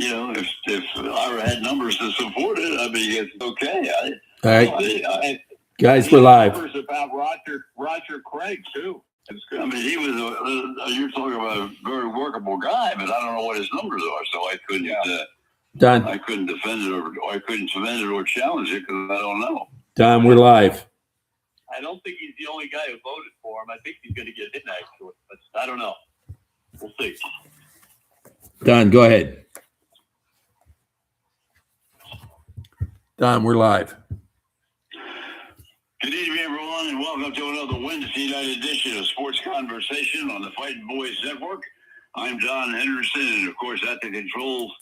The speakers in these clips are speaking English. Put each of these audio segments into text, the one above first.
if Ira had numbers to support it, I mean, it's okay. All right, guys, we're live. Numbers about Roger Craig too. I mean, he was you're talking about a very workable guy, but I don't know what his numbers are, so I couldn't. Don, I couldn't defend it or I couldn't defend it or challenge it because I don't know. Don, we're live. I don't think he's the only guy who voted for him. I think he's going to get in actually, but I don't know. We'll see. Don, go ahead. Don, we're live. Good evening, everyone, and welcome to another Wednesday night edition of Sports Conversation on the Fightnwords Network. I'm Don Henderson, and of course, at the controls,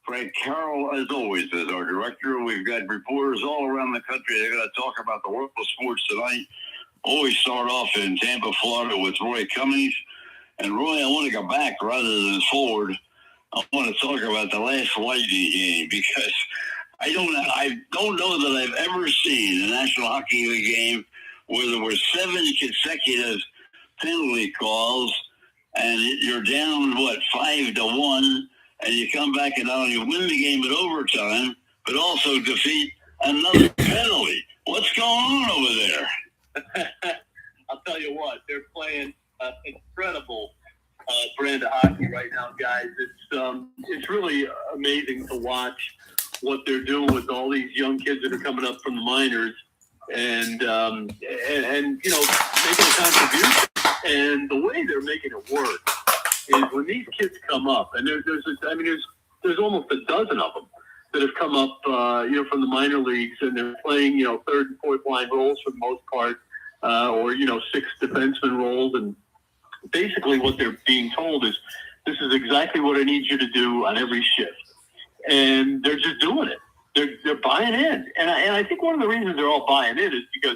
Frank Carroll, as always, is our director. We've got reporters all around the country. They're going to talk about the world of sports tonight. Always start off in Tampa, Florida, with Roy Cummings. And Roy, I want to go back rather than forward. I want to talk about the last Lightning game because I don't know that I've ever seen a National Hockey League game where there were 7 consecutive penalty calls and you're down, 5-1, and you come back and not only win the game in overtime, but also defeat another penalty. What's going on over there? I'll tell you what, they're playing incredible brand of hockey right now, guys. It's really amazing to watch what they're doing with all these young kids that are coming up from the minors and making a contribution. And the way they're making it work is when these kids come up, and there's almost a dozen of them that have come up, from the minor leagues, and they're playing, third and fourth line roles for the most part, or 6 defenseman roles. And basically what they're being told is, this is exactly what I need you to do on every shift. And they're just doing it. They're buying in. And I think one of the reasons they're all buying in is because,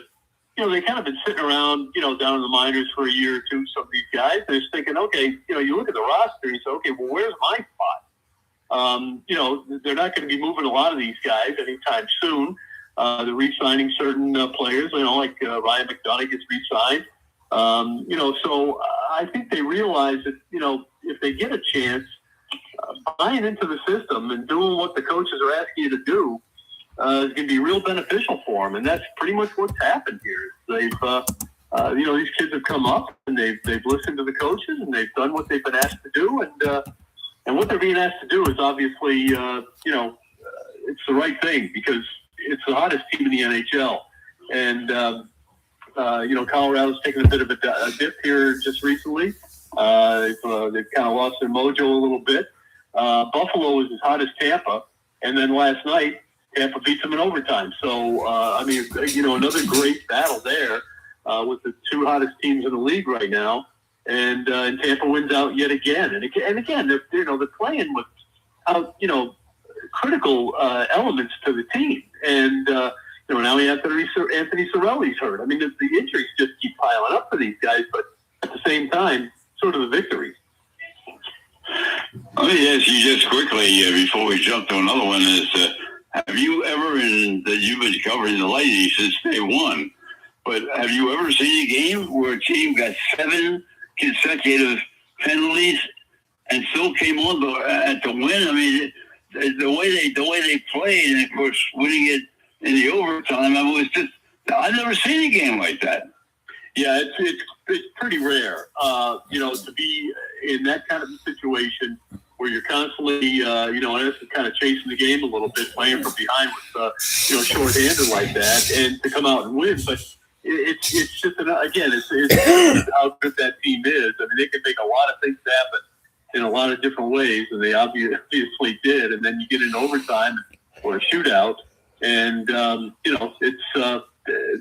they kind of been sitting around, down in the minors for a year or two, some of these guys. They're just thinking, okay, you look at the roster and you say, okay, well, where's my spot? They're not going to be moving a lot of these guys anytime soon. They're re-signing certain players, like Ryan McDonough gets re-signed. So I think they realize that, if they get a chance, buying into the system and doing what the coaches are asking you to do is going to be real beneficial for them. And that's pretty much what's happened here. They've, these kids have come up and they've listened to the coaches and they've done what they've been asked to do. And what they're being asked to do is obviously, it's the right thing because it's the hottest team in the NHL. And, Colorado's taken a bit of a dip here just recently. They've kind of lost their mojo a little bit. Buffalo is as hot as Tampa. And then last night, Tampa beats them in overtime. So, another great battle there with the 2 hottest teams in the league right now. And Tampa wins out yet again. And again, they're playing with critical elements to the team. And, now Anthony Cirelli's hurt. I mean, the injuries just keep piling up for these guys. But at the same time, sort of the victories. Let me ask you just quickly before we jump to another one is, have you ever, you've been covering the Lightning since day one, but have you ever seen a game where a team got 7 consecutive penalties and still came on to win? I mean, the way they played, and of course winning it in the overtime, I've never seen a game like that. Yeah, it's pretty rare, to be in that kind of a situation where you're constantly, kind of chasing the game a little bit, playing from behind with, shorthanded like that, and to come out and win. But it's just, it's how good that team is. I mean, they can make a lot of things happen in a lot of different ways, and they obviously did. And then you get in overtime or a shootout, and,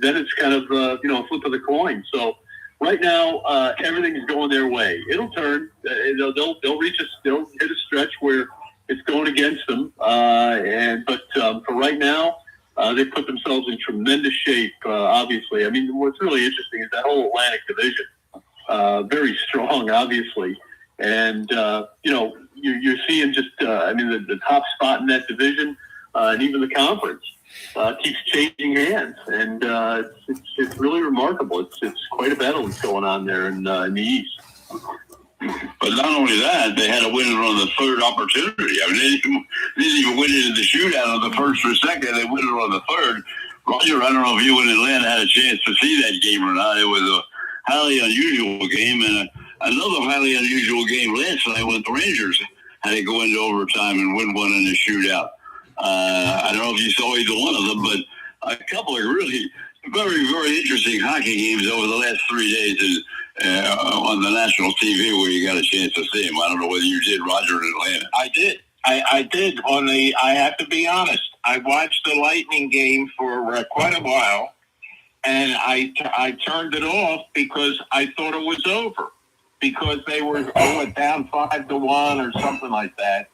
then it's kind of, a flip of the coin. So right now, everything's going their way. It'll turn. They'll hit a stretch where it's going against them. But for right now, they put themselves in tremendous shape, obviously. I mean, what's really interesting is that whole Atlantic division, very strong, obviously. And, you're seeing just, the top spot in that division and even the conference. Keeps changing hands, and it's really remarkable. It's quite a battle that's going on there in the East. But not only that, they had to win it on the third opportunity. I mean, they didn't even win it in the shootout on the first or second. They win it on the third. Roger, I don't know if you in Atlanta had a chance to see that game or not. It was a highly unusual game, and another highly unusual game last night when the Rangers had to go into overtime and win one in a shootout. I don't know if you saw either one of them, but a couple of really very, very interesting hockey games over the last 3 days on the national TV where you got a chance to see them. I don't know whether you did, Roger, in Atlanta. I did. I did. I have to be honest. I watched the Lightning game for quite a while, and I turned it off because I thought it was over because they were down 5-1 or something like that.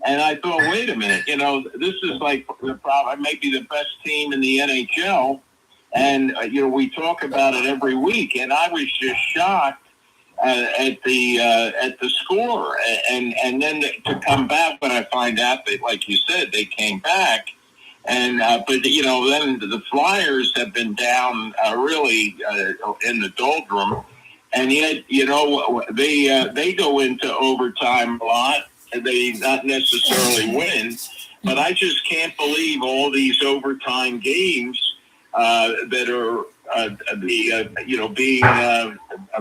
And I thought, wait a minute, this is like maybe the best team in the NHL. And, we talk about it every week. And I was just shocked at the score. And then to come back when I find out that, like you said, they came back. And, but then the Flyers have been down really in the doldrum. And yet, they go into overtime a lot. They not necessarily win, but I just can't believe all these overtime games that are being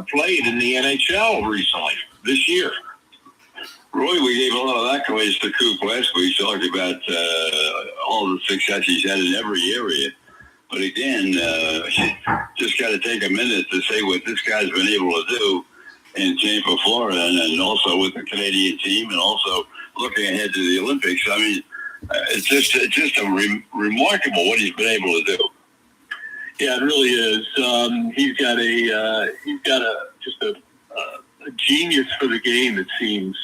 played in the NHL recently this year. Roy, we gave a lot of accolades to Coop last week, talking about all the success he's had in every area. But again, just got to take a minute to say what this guy's been able to do in Tampa, Florida, and also with the Canadian team, and also looking ahead to the Olympics. I mean, it's just remarkable what he's been able to do. Yeah, it really is. He's got a genius for the game. It seems.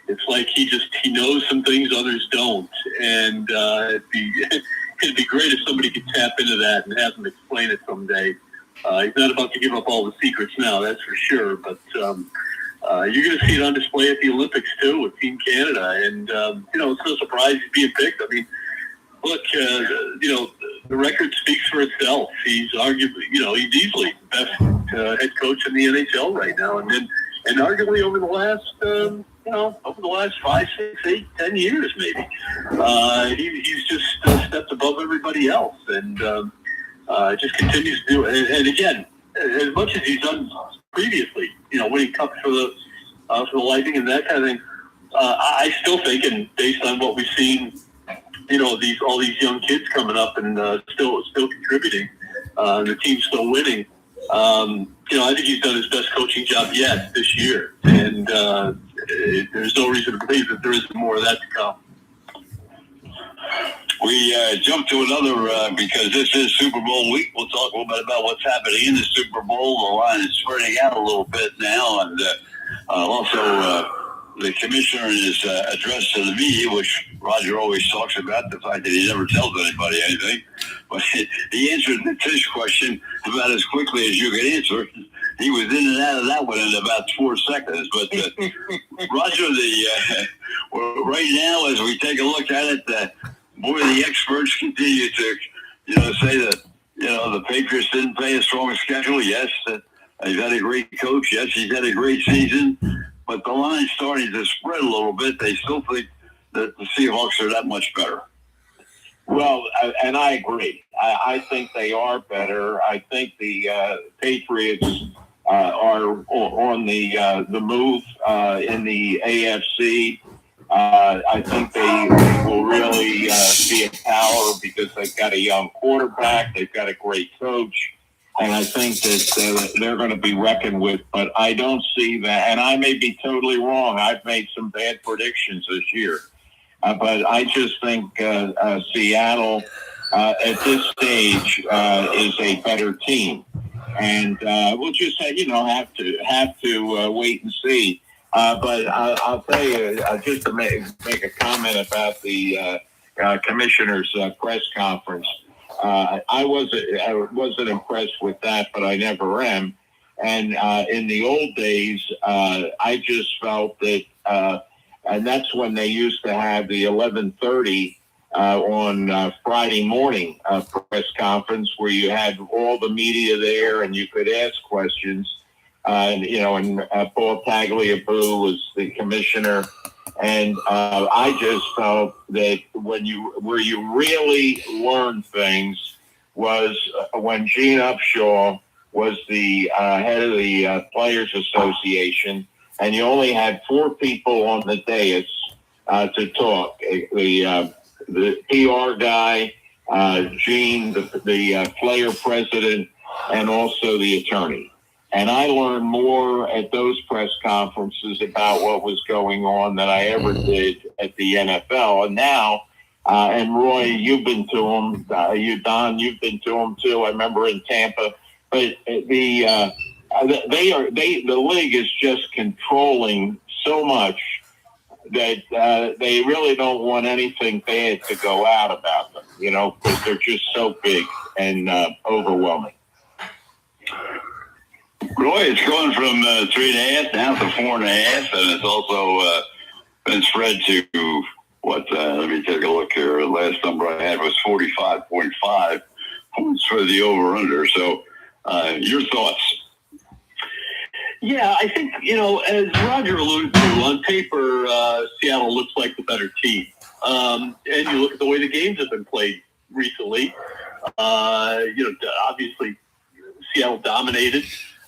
It's like he knows some things others don't, and it'd be great if somebody could tap into that and have him explain it someday. He's not about to give up all the secrets now, that's for sure. But you're going to see it on display at the Olympics too with Team Canada, and it's no surprise he's being picked. I mean, look, the record speaks for itself. He's arguably, he's easily the best head coach in the NHL right now, and arguably over the last 5, 6, 8, 10 years, maybe. He's just stepped above everybody else, and just continues to do it. And again, as much as he's done previously, winning cups for the Lightning and that kind of thing, I still think, and based on what we've seen, all these young kids coming up and still contributing, the team's still winning. I think he's done his best coaching job yet this year, and there's no reason to believe that there isn't more of that to come. We jump to another, because this is Super Bowl week. We'll talk a little bit about what's happening in the Super Bowl. The line is spreading out a little bit now, and also the commissioner in his address to the media, which Roger always talks about, the fact that he never tells anybody anything. But he answered the Tisch question about as quickly as you could answer. He was in and out of that one in about 4 seconds. But Roger, right now, as we take a look at it, the experts continue to, say that, the Patriots didn't play a strong schedule. Yes, he's had a great coach. Yes, he's had a great season. But the line's starting to spread a little bit. They still think that the Seahawks are that much better. Well, and I agree. I think they are better. I think the Patriots are on the move in the AFC. I think they will really be a power because they've got a young quarterback. They've got a great coach. And I think that they're going to be reckoned with. But I don't see that. And I may be totally wrong. I've made some bad predictions this year. But I just think Seattle at this stage is a better team. And we'll just have to wait and see. But I'll tell you, just to make a comment about the commissioner's press conference. I wasn't impressed with that, but I never am. And in the old days, I just felt that, and that's when they used to have the 11:30 on Friday morning press conference, where you had all the media there and you could ask questions. and Paul Tagliabue was the commissioner. And I just felt that where you really learn things was when Gene Upshaw was the head of the Players Association, and you only had 4 people on the dais to talk. The PR guy, Gene, the player president, and also the attorney. And I learned more at those press conferences about what was going on than I ever did at the NFL. And now, and Roy, you've been to them. Don, you've been to them too. I remember in Tampa. But the league is just controlling so much that they really don't want anything bad to go out about them, because they're just so big and overwhelming. Roy, it's going from 3.5 down to 4.5, and it's also been spread to what? Let me take a look here. The last number I had was 45.5 points for the over/under. So, your thoughts? Yeah, I think, as Roger alluded to, on paper, Seattle looks like the better team. And you look at the way the games have been played recently. Obviously, Seattle dominated,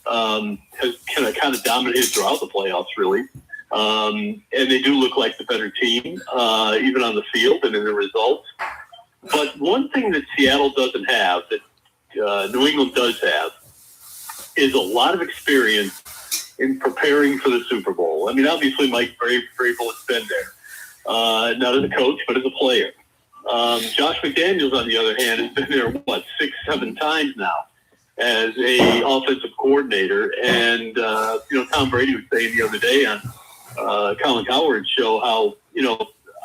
has kind of dominated throughout the playoffs, really. And they do look like the better team, even on the field and in the results. But one thing that Seattle doesn't have, that New England does have, is a lot of experience in preparing for the Super Bowl. I mean, obviously, Mike Vrabel has been there, not as a coach, but as a player. Josh McDaniels, on the other hand, has been there, 6, 7 times now as a offensive coordinator. And, Tom Brady was saying the other day on Colin Cowherd's show how,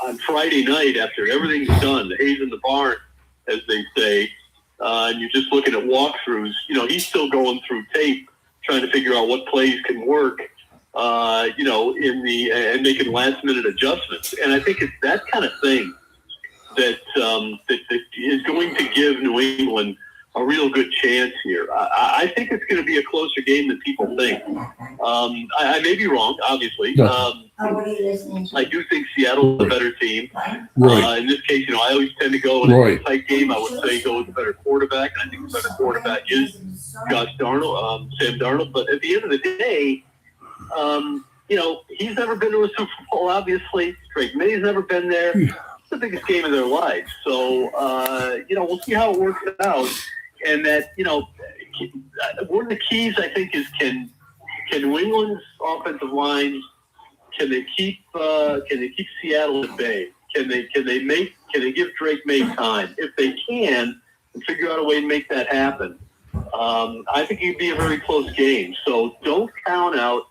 on Friday night, after everything's done, the hay's in the barn, as they say, and you're just looking at walkthroughs, he's still going through tape, trying to figure out what plays can work, and making last minute adjustments. And I think it's that kind of thing that is going to give New England a real good chance here. I think it's going to be a closer game than people think. I may be wrong, obviously. I do think Seattle's a better team. In this case, I always tend to go in a tight game. I would say go with the better quarterback. I think the better quarterback is Sam Darnold. But at the end of the day, he's never been to a Super Bowl, obviously. Drake May's never been there. It's the biggest game of their lives. So, we'll see how it works out. And that, one of the keys, I think, is can New England's offensive line, can they keep Seattle at bay? Can they give Drake May time? If they can, and figure out a way to make that happen, I think it'd be a very close game. So don't count out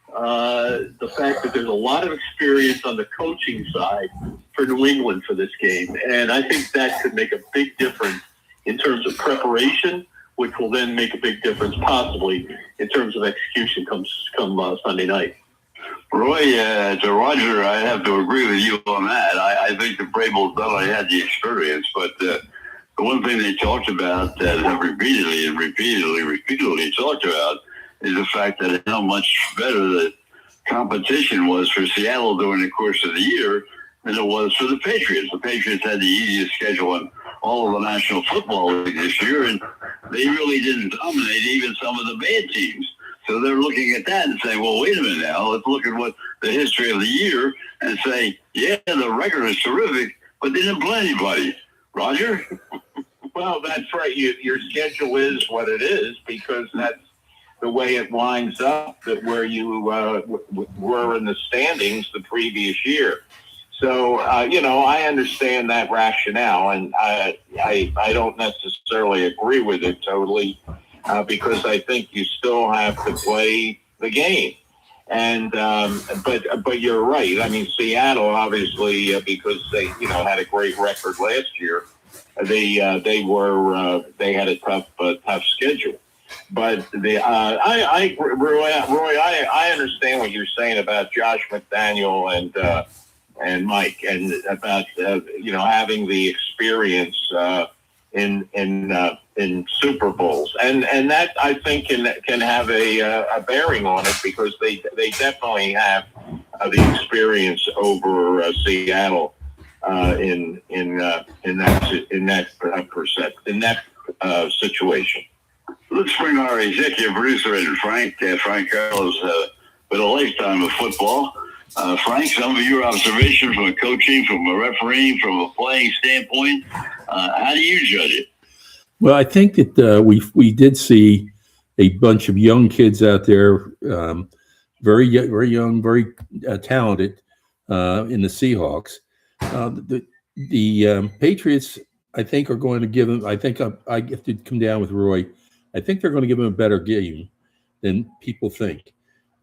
the fact that there's a lot of experience on the coaching side for New England for this game, and I think that could make a big difference in terms of preparation, which will then make a big difference possibly in terms of execution come Sunday night. Roy, to Roger, I have to agree with you on that. I think the Vrabel's not only had the experience, but the one thing they talked about that have repeatedly talked about is the fact that how much better the competition was for Seattle during the course of the year than it was for the Patriots. The Patriots had the easiest schedule in all of the National Football League this year, and they really didn't dominate even some of the bad teams. So they're looking at that and saying, well, wait a minute now. Let's look at what the history of the year and say, yeah, the record is terrific, but they didn't play anybody. Roger? Well, that's right. Your schedule is what it is because that's the way it lines up that where you were in the standings the previous year. So, I understand that rationale, and I don't necessarily agree with it totally because I think you still have to play the game. And but you're right. I mean, Seattle obviously because they had a great record last year. They had a tough schedule. But I Roy, I understand what you're saying about Josh McDaniel and Mike, and about having the experience in Super Bowls, and that I think can have a bearing on it, because they definitely have the experience over Seattle in that situation. Let's bring our executive producer in, Frank. Frank Carroll has been a lifetime of football. Frank, some of your observations from a coaching, from a refereeing, from a playing standpoint, how do you judge it? Well, I think that we did see a bunch of young kids out there, very young, very talented in the Seahawks. The Patriots, I think, are going to give them. I think I have to come down with Roy. I think they're going to give them a better game than people think.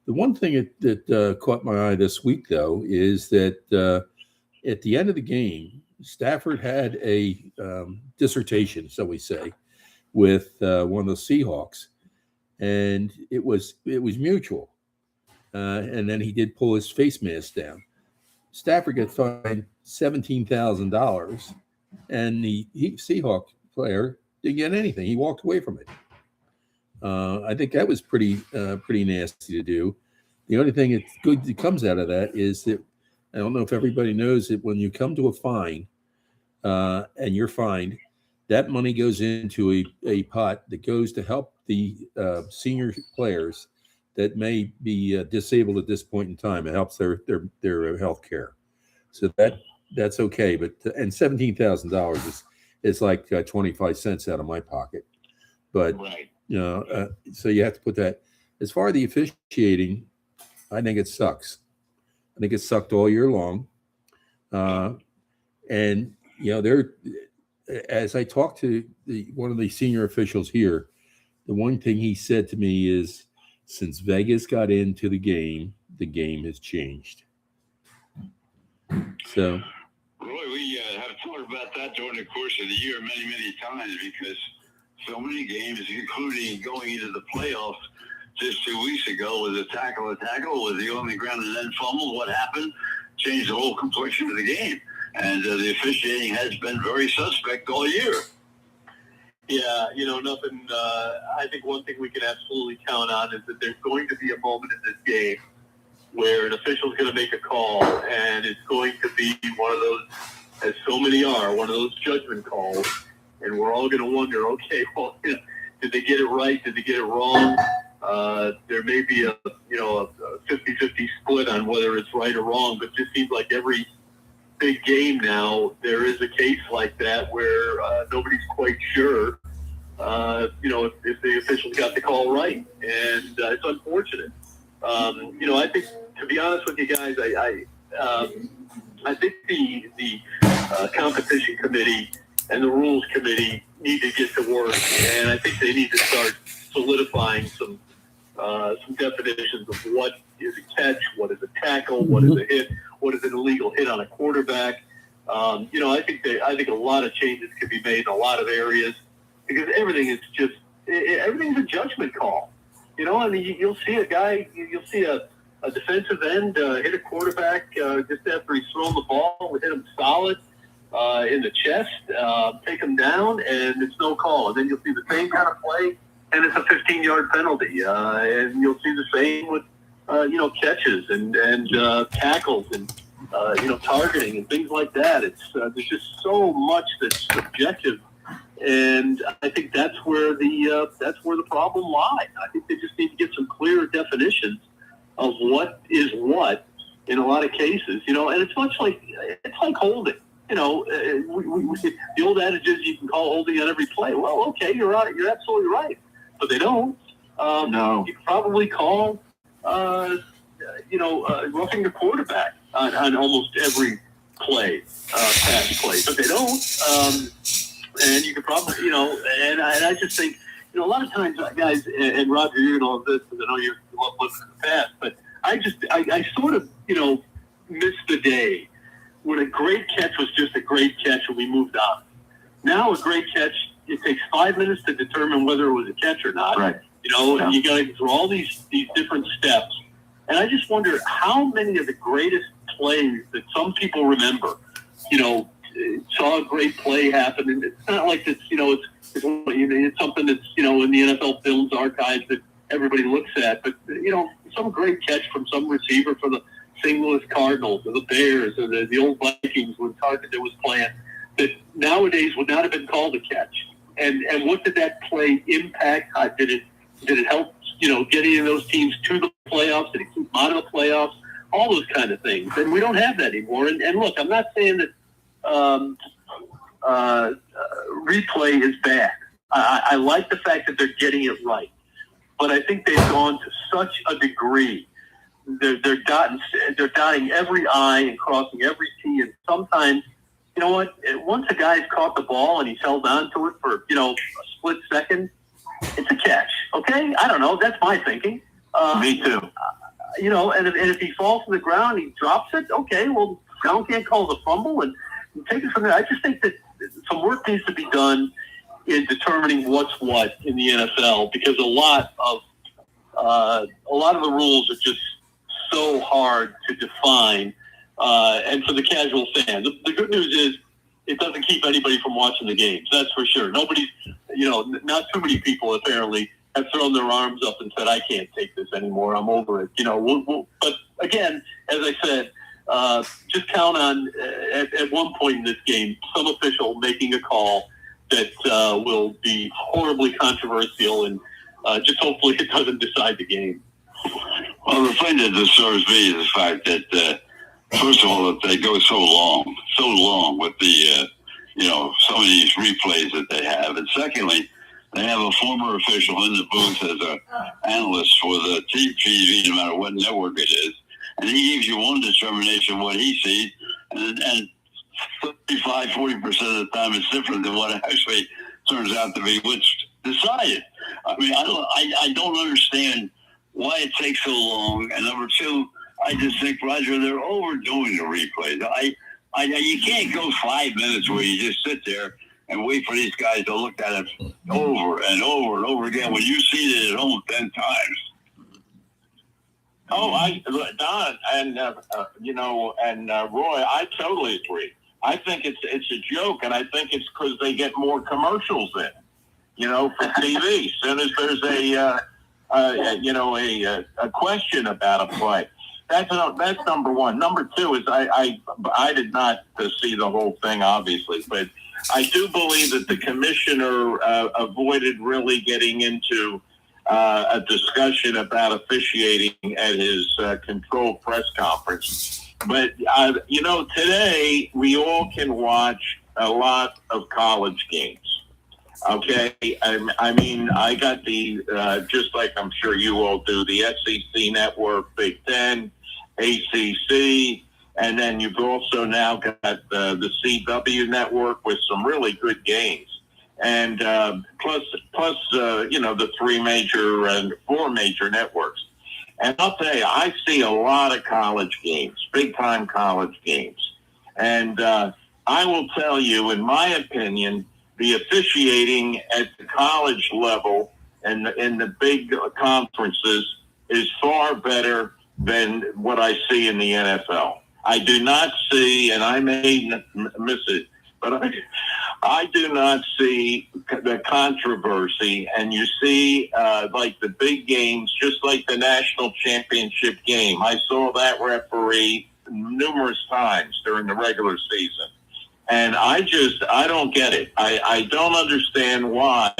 The one thing that caught my eye this week, though, is that at the end of the game, Stafford had a dissertation, so we say, with one of the Seahawks, and it was mutual. And then he did pull his face mask down. Stafford got fined $17,000, and the Seahawk player didn't get anything. He walked away from it. I think that was pretty nasty to do. The only thing that's good that comes out of that is that, I don't know if everybody knows that when you come to a fine and you're fined, that money goes into a pot that goes to help the senior players that may be disabled at this point in time. It helps their health care. So that's okay. But and $17,000 is like 25 cents out of my pocket. But Right. So you have to put that. As far as the officiating, I think it sucks. I think it sucked all year long. And there, as I talked to one of the senior officials here, the one thing he said to me is, since Vegas got into the game has changed. So, Roy, we have talked about that during the course of the year many, many times, because so many games, including going into the playoffs just 2 weeks ago, was a tackle was the only ground and then fumbled. What happened? Changed the whole complexion of the game. And the officiating has been very suspect all year. Yeah, nothing. I think one thing we can absolutely count on is that there's going to be a moment in this game where an official is going to make a call, and it's going to be one of those, as so many are, one of those judgment calls, and we're all going to wonder, okay, well, did they get it right? Did they get it wrong? There may be a 50-50 split on whether it's right or wrong, but it just seems like every big game now, there is a case like that where nobody's quite sure, if the officials got the call right, and it's unfortunate. I think, to be honest with you guys, I think the competition committee and the rules committee need to get to work, and I think they need to start solidifying some definitions of what is a catch, what is a tackle, what is a hit, what is an illegal hit on a quarterback. I think a lot of changes could be made in a lot of areas, because everything's a judgment call. You'll see a guy, you'll see a defensive end hit a quarterback just after he's thrown the ball, hit him solid in the chest, take him down, and it's no call. And then you'll see the same kind of play, and it's a 15-yard penalty. And you'll see the same with catches and tackles and targeting and things like that. There's just so much that's subjective, and I think that's where the problem lies. I think they just need to get some clearer definitions of what is what in a lot of cases. And it's much like holding. The old adage is you can call holding on every play. Well, okay, you're right. You're absolutely right, but they don't. No, you can probably call. Roughing the quarterback on almost every pass play, but they don't. And you could probably, and I just think, a lot of times, guys, and Roger, you're going to love this because I know you love listening to the past, but I sort of, miss the day when a great catch was just a great catch and we moved on. Now a great catch, it takes 5 minutes to determine whether it was a catch or not. Right. And you got to go through all these different steps. And I just wonder how many of the greatest plays that some people remember, saw a great play happen. And it's not like it's, it's something that's, in the NFL Films archives that everybody looks at. But, some great catch from some receiver for the St. Louis Cardinals or the Bears or the old Vikings when Carpenter was playing that nowadays would not have been called a catch. And what did that play impact? Did it help, get any of those teams to the playoffs? Did it keep them out of the playoffs? All those kind of things. And we don't have that anymore. And look, I'm not saying that replay is bad. I like the fact that they're getting it right. But I think they've gone to such a degree. They're dotting every I and crossing every T. And sometimes, you know what? Once a guy's caught the ball and he's held on to it for, a split second, it's a catch. Okay? I don't know. That's my thinking. Me too. And if he falls to the ground, he drops it. Okay, well, ground can't call the fumble and take it from there. I just think that some work needs to be done in determining what's what in the NFL because a lot of the rules are just so hard to define. And for the casual fan, the good news is it doesn't keep anybody from watching the games. That's for sure. Nobody's, not too many people apparently have thrown their arms up and said, I can't take this anymore. I'm over it. But again, as I said, just count on at one point in this game, some official making a call that will be horribly controversial and just hopefully it doesn't decide the game. Well, the thing that disturbs me is the fact that, first of all, that they go so long with the, some of these replays that they have. And secondly, they have a former official in the booth as an analyst for the TV, no matter what network it is. And he gives you one determination of what he sees, and 35, 40% of the time it's different than what actually turns out to be what's decided. I mean, I don't understand why it takes so long. And number two, I just think, Roger, they're overdoing the replays. You can't go 5 minutes where you just sit there and wait for these guys to look at it over and over and over again when you see it at home 10 times. Don and Roy, I totally agree. I think it's a joke, and I think it's because they get more commercials in, for TV. As soon as there's a question about a play. That's number one. Number two is I did not see the whole thing, obviously, but I do believe that the commissioner avoided really getting into a discussion about officiating at his controlled press conference. But, today we all can watch a lot of college games. Okay? I mean, I got the, just like I'm sure you all do, the SEC Network, Big Ten, ACC, and then you've also now got the CW Network with some really good games. And plus, the four major networks. And I'll tell you, I see a lot of college games, big-time college games. And I will tell you, in my opinion, the officiating at the college level and in the big conferences is far better than what I see in the NFL. I do not see, and I may miss it, but I do not see the controversy. And you see, like the big games, just like the national championship game. I saw that referee numerous times during the regular season. And I don't get it. I don't understand why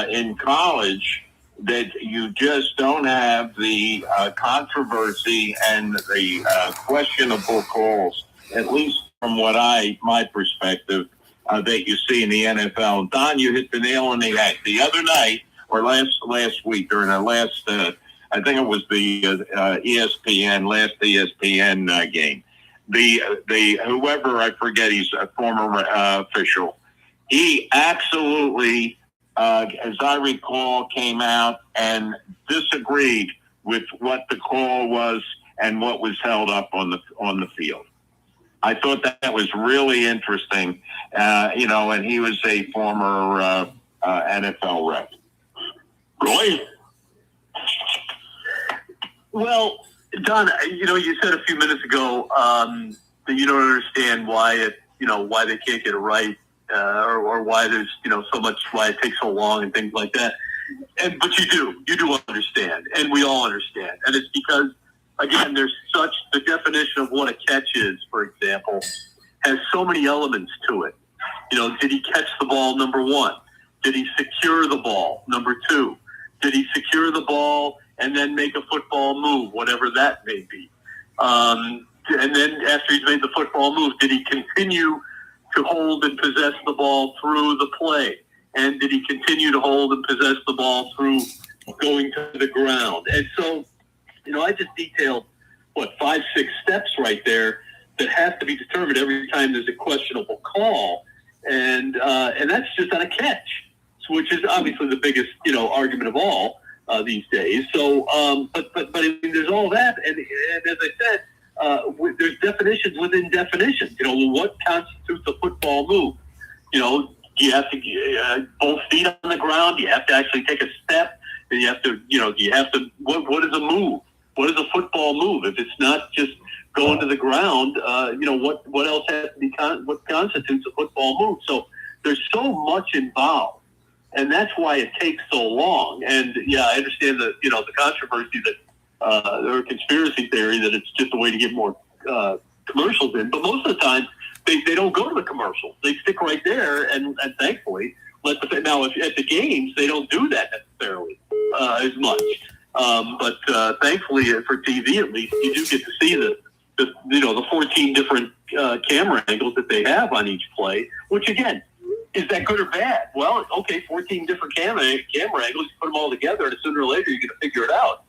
in college that you just don't have the controversy and the questionable calls, at least from my perspective, that you see in the NFL. Don, you hit the nail on the head. The other night, or last week, during the last, I think it was the last ESPN game, the whoever, I forget, he's a former official, he absolutely, as I recall, came out and disagreed with what the call was and what was held up on the field. I thought that was really interesting, and he was a former NFL rep. Roy? Well, Don, you said a few minutes ago that you don't understand why why they can't get it right, or why there's, so much, why it takes so long and things like that. But you do understand, and we all understand. And it's because, again, the definition of what a catch is, for example, has so many elements to it. Did he catch the ball, number one? Did he secure the ball, number two? Did he secure the ball and then make a football move, whatever that may be? And then after he's made the football move, did he continue to hold and possess the ball through the play? And did he continue to hold and possess the ball through going to the ground? And so, I just detailed, 5-6 steps right there that have to be determined every time there's a questionable call. And that's just on a catch, which is obviously the biggest, argument of all these days. So, but I mean, there's all that. And as I said, there's definitions within definitions. What constitutes a football move? You have to both feet on the ground. You have to actually take a step. And you have to, what is a move? What is a football move? If it's not just going to the ground, what else has to be, what constitutes a football move? So there's so much involved, and that's why it takes so long. And yeah, I understand the controversy that, or conspiracy theory that it's just a way to get more commercials in. But most of the time, they don't go to the commercials. They stick right there, and thankfully, now at the games, they don't do that necessarily as much. But thankfully, for TV at least, you do get to see the 14 different camera angles that they have on each play. Which again, is that good or bad? Well, okay, 14 different camera angles. You put them all together, and sooner or later, you're going to figure it out.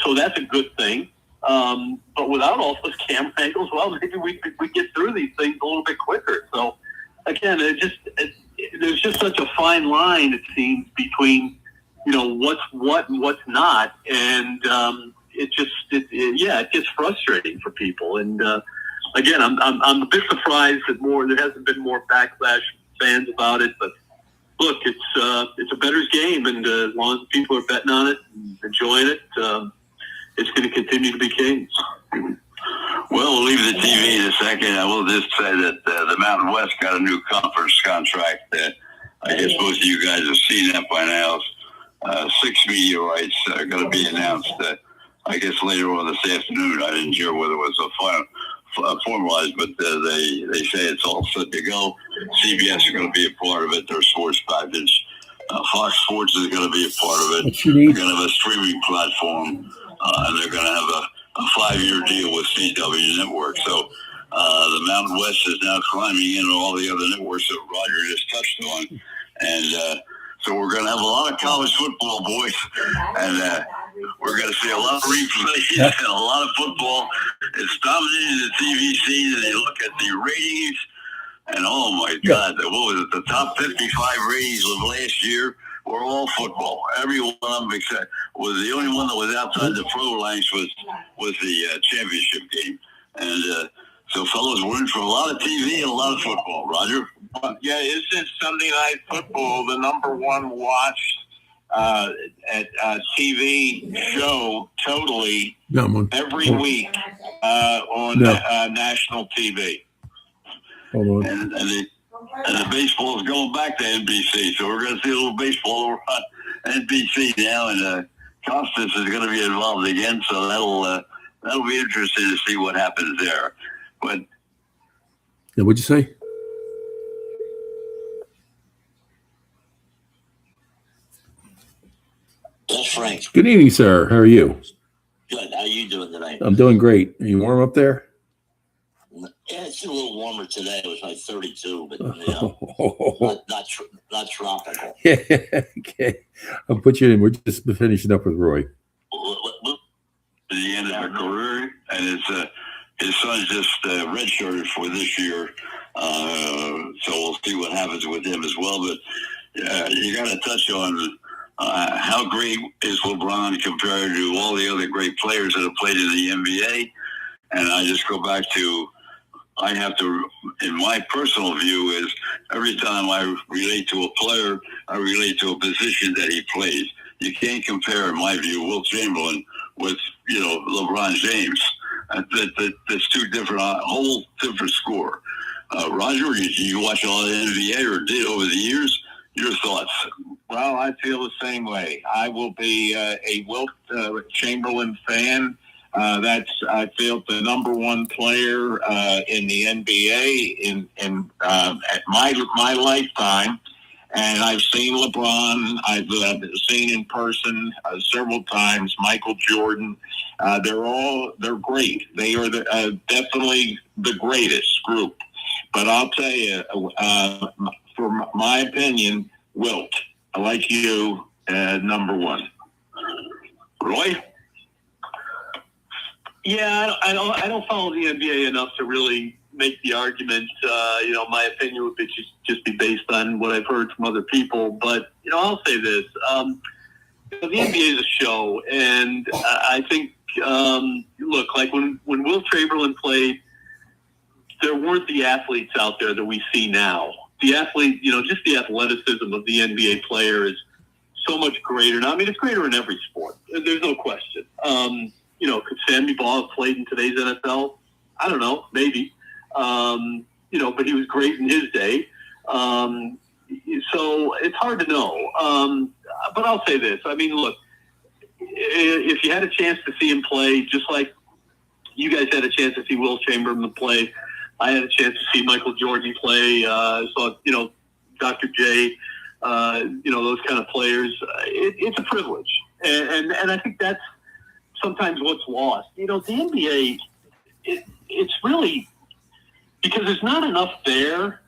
So that's a good thing. But without all those camera angles, well, maybe we get through these things a little bit quicker. So again, there's just such a fine line, it seems, between what's what and what's not, and it gets frustrating for people. And again, I'm a bit surprised that there hasn't been more backlash from fans about it. But look, it's a bettor's game, and as long as people are betting on it and enjoying it, it's going to continue to be kings. Well, we'll leave the TV in a second. I will just say that the Mountain West got a new conference contract. I guess most of you guys have seen that by now. 6 media rights are going to be announced, I guess, later on this afternoon. I didn't hear whether it was formalized, but they say it's all set to go. CBS is going to be a part of it, their sports package. Fox Sports is going to be a part of it. They're going to have a streaming platform, and they're going to have a 5-year deal with CW Network. So the Mountain West is now climbing in all the other networks that Roger just touched on. And so we're going to have a lot of college football, boys. And we're going to see a lot of replays and a lot of football. It's dominating the TV scene, and they look at the ratings. And, oh, my God, what was it? The top 55 ratings of last year were all football. Every one of them except was the only one that was outside the pro ranks was the championship game. And so, fellas, we're in for a lot of TV and a lot of football. Roger? Yeah, isn't Sunday Night Football the number one watched TV show totally every week on national TV? Hold on. And the baseball is going back to NBC, so we're going to see a little baseball over on NBC now, and Costas is going to be involved again, so that'll be interesting to see what happens there. But yeah, what'd you say? Yes, Frank. Good evening, sir. How are you? Good. How are you doing tonight? I'm doing great. Are you warm up there? Yeah, it's a little warmer today. It was like 32, but not tropical. Yeah, okay. I'll put you in. We're just finishing up with Roy. The end of her career, and his son's just redshirted for this year, so we'll see what happens with him as well. But you got to touch on how great is LeBron compared to all the other great players that have played in the NBA. And I just go back to, I have to, in my personal view, is every time I relate to a player, I relate to a position that he plays. You can't compare, in my view, Wilt Chamberlain with, LeBron James. There's whole different score. Roger, you watch a lot of NBA or did over the years. Your thoughts? Well, I feel the same way. I will be a Wilt Chamberlain fan. That's, I feel, the number one player in the NBA in at my lifetime. And I've seen LeBron. I've seen in person several times. Michael Jordan. They're great. They are definitely the greatest group. But I'll tell you, for my opinion, Wilt, like you, number one. Roy? Yeah, I don't follow the NBA enough to really make the argument. My opinion would be just be based on what I've heard from other people. But I'll say this: the NBA is a show, and I think look, like when Wilt Chamberlain played, there weren't the athletes out there that we see now. The athlete, just the athleticism of the NBA player is so much greater now. I mean, it's greater in every sport. There's no question. Could Sammy Baugh have played in today's NFL? I don't know, maybe. But he was great in his day. So it's hard to know. But I'll say this. I mean, look, if you had a chance to see him play, just like you guys had a chance to see Wilt Chamberlain play, I had a chance to see Michael Jordan play. Saw, Dr. J, those kind of players. It's a privilege. And I think that's sometimes what's lost. The NBA, it's really because there's not enough there,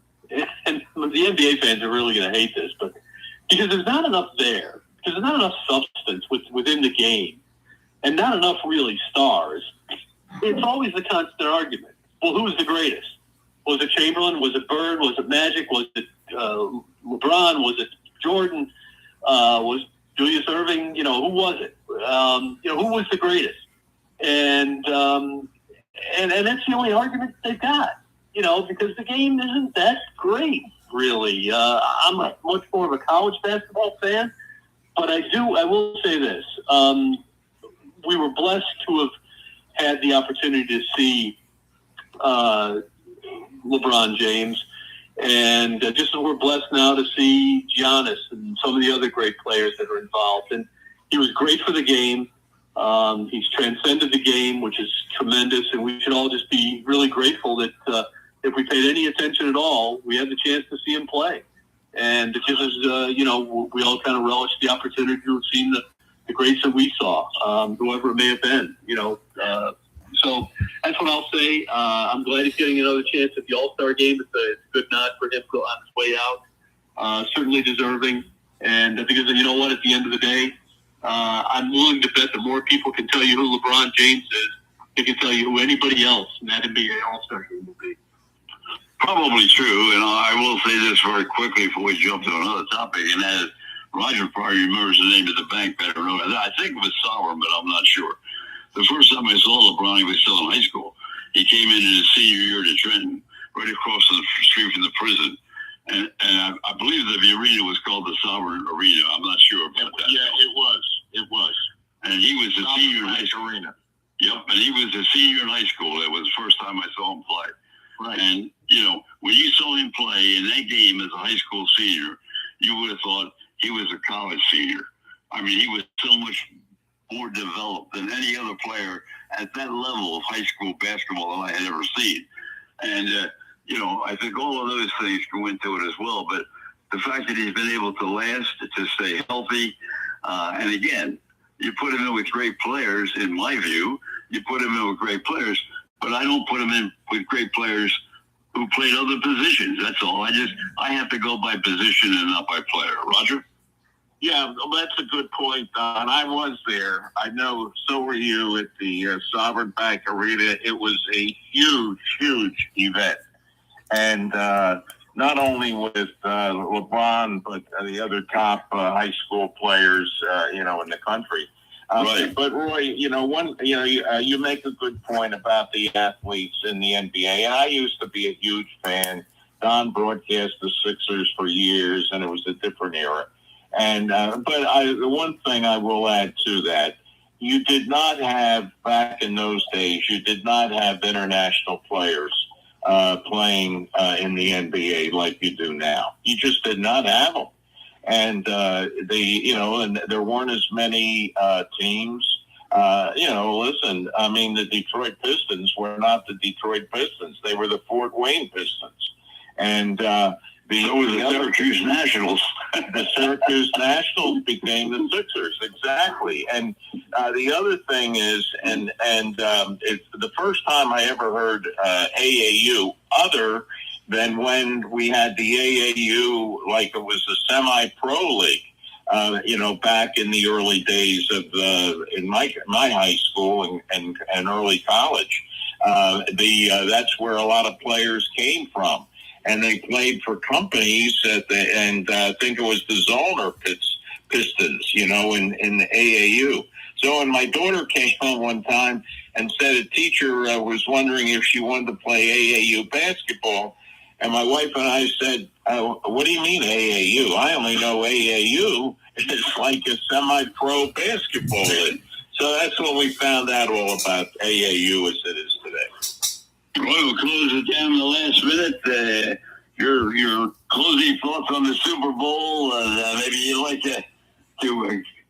and the NBA fans are really going to hate this, but because there's not enough there, because there's not enough substance within the game, and not enough really stars, it's always the constant argument. Well, who was the greatest? Was it Chamberlain? Was it Bird? Was it Magic? Was it LeBron? Was it Jordan? Was Julius Irving? Who was it? Who was the greatest? And that's the only argument they've got, because the game isn't that great, really. I'm much more of a college basketball fan, but I will say this. We were blessed to have had the opportunity to see LeBron James, and just as we're blessed now to see Giannis and some of the other great players that are involved. And he was great for the game. He's transcended the game, which is tremendous, and we should all just be really grateful that if we paid any attention at all, we had the chance to see him play. And it gives us, we all kind of relish the opportunity to have seen the greats that we saw, whoever it may have been, So that's what I'll say. I'm glad he's getting another chance at the All-Star game. It's a good nod for him on his way out. Certainly deserving. And because, you know what, at the end of the day, I'm willing to bet that more people can tell you who LeBron James is than can tell you who anybody else in that NBA All-Star game will be. Probably true, and I will say this very quickly before we jump to another topic, and that is Roger probably remembers the name of the bank better. I think it was Sovereign, but I'm not sure. The first time I saw LeBron, he was still in high school. He came in his senior year to Trenton, right across the street from the prison. And I believe that the arena was called the Sovereign Arena. I'm not sure about that. Yeah, it was. It was. And he was a senior in high school. Arena. Yep, and he was a senior in high school. That was the first time I saw him play. Right. And, when you saw him play in that game as a high school senior, you would have thought he was a college senior. I mean, he was so much more developed than any other player at that level of high school basketball that I had ever seen. And, I think all of those things go into it as well. But the fact that he's been able to last, to stay healthy, and again, you put him in with great players, in my view, you put him in with great players, but I don't put him in with great players who played other positions. That's all. I have to go by position and not by player. Roger? Yeah, that's a good point, Don. I was there. I know so were you at the Sovereign Bank Arena. It was a huge, huge event. And not only with LeBron, but the other top high school players, in the country. Right. But Roy, you make a good point about the athletes in the NBA, and I used to be a huge fan. Don broadcast the Sixers for years, and it was a different era. And the one thing I will add to that you did not have, back in those days, you did not have international players playing in the NBA like you do now. You just did not have them. And and there weren't as many teams. Listen, I mean, the Detroit Pistons were not the Detroit Pistons. They were the Fort Wayne Pistons. And So was the Syracuse Nationals. the Syracuse Nationals became the Sixers, exactly. And the other thing is, it's the first time I ever heard AAU, other than when we had the AAU, like it was a semi-pro league. Back in the early days of in my high school and early college, that's where a lot of players came from. And they played for companies I think it was the Zollner Pistons, in the AAU. So when my daughter came home one time and said a teacher was wondering if she wanted to play AAU basketball, and my wife and I said, what do you mean AAU? I only know AAU is like a semi-pro basketball league. So that's when we found out all about AAU as it is today. Well, we'll close it down in the last minute. Your closing thoughts on the Super Bowl, and maybe you'd like to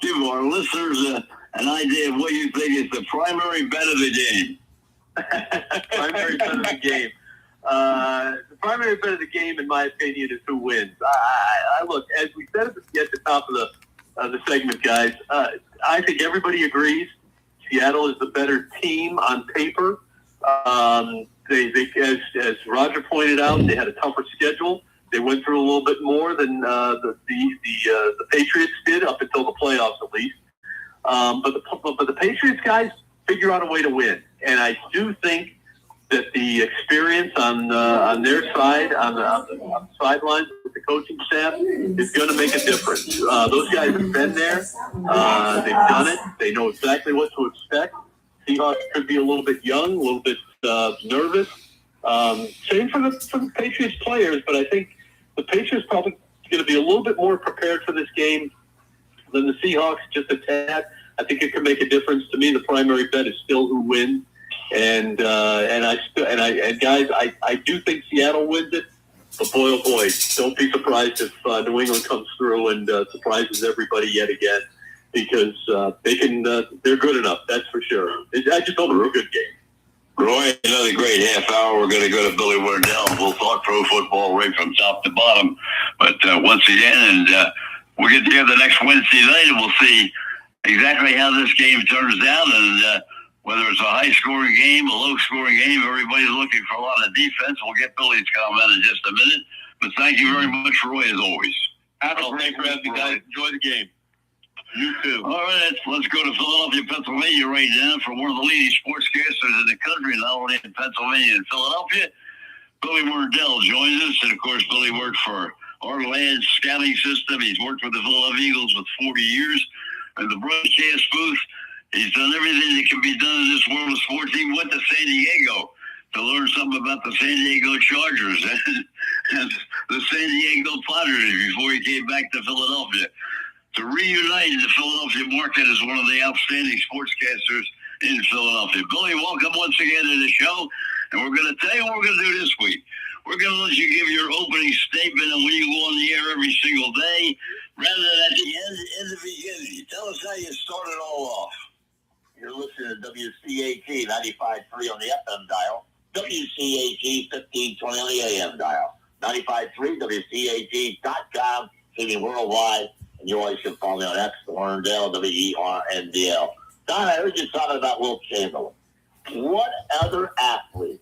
give our listeners an idea of what you think is the primary bet of the game. Primary bet of the game. The primary bet of the game, in my opinion, is who wins. I look, as we said at the top of the segment, guys. I think everybody agrees Seattle is the better team on paper. They as Roger pointed out, they had a tougher schedule. They went through a little bit more than the Patriots did up until the playoffs, at least. But the Patriots guys figure out a way to win, and I do think that the experience on their side, on the sidelines with the coaching staff, is going to make a difference. Those guys have been there. They've done it. They know exactly what to expect. Seahawks could be a little bit young, a little bit nervous. Same for the Patriots players, but I think the Patriots probably going to be a little bit more prepared for this game than the Seahawks, just a tad. I think it could make a difference. To me, the primary bet is still who wins. And guys, I do think Seattle wins it, but boy, oh boy, don't be surprised if New England comes through and surprises everybody yet again, because they're good enough, that's for sure. I just hope it's a good game. Roy, another great half hour. We're going to go to Billy Warndel. We'll talk pro football right from top to bottom. But once again, we'll get together next Wednesday night, and we'll see exactly how this game turns out, and whether it's a high-scoring game, a low-scoring game. Everybody's looking for a lot of defense. We'll get Billy's comment in just a minute. But thank you very much, Roy, as always. Thanks for having me, guys. Enjoy the game. You too. All right, let's go to Philadelphia, Pennsylvania right now for one of the leading sportscasters in the country, not only in Pennsylvania and Philadelphia. Billy Warndel joins us, and of course, Billy worked for our land scouting system. He's worked with the Philadelphia Eagles for 40 years in the broadcast booth. He's done everything that can be done in this world of sports. He went to San Diego to learn something about the San Diego Chargers and the San Diego Padres before he came back to Philadelphia. To reunite in the Philadelphia market as one of the outstanding sportscasters in Philadelphia. Billy, welcome once again to the show. And we're going to tell you what we're going to do this week. We're going to let you give your opening statement and when you go on the air every single day, rather than at the end in the beginning. Tell us how you started all off. You're listening to WCAG 95.3 on the FM dial, WCAG 1520 on the AM dial, 95.3 WCAG.com, streaming worldwide. And you always can follow me on X, Warndel, WERNDL. Don, I heard you talking about Will Chamberlain. What other athlete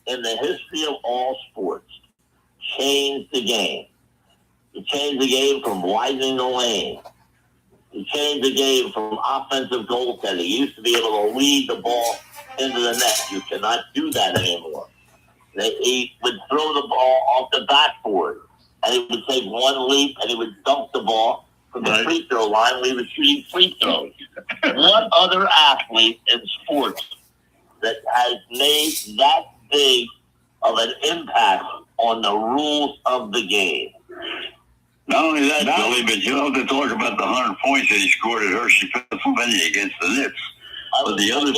in the history of all sports changed the game? He changed the game from widening the lane. He changed the game from offensive goaltending. He used to be able to lead the ball into the net. You cannot do that anymore. He would throw the ball off the backboard, and he would take one leap, and he would dunk the ball from the free throw line when he was shooting free throws. What other athlete in sports that has made that big of an impact on the rules of the game? Not only that, Billy, but you have to talk about the 100 points that he scored at Hershey, Pennsylvania against the Knicks. But the other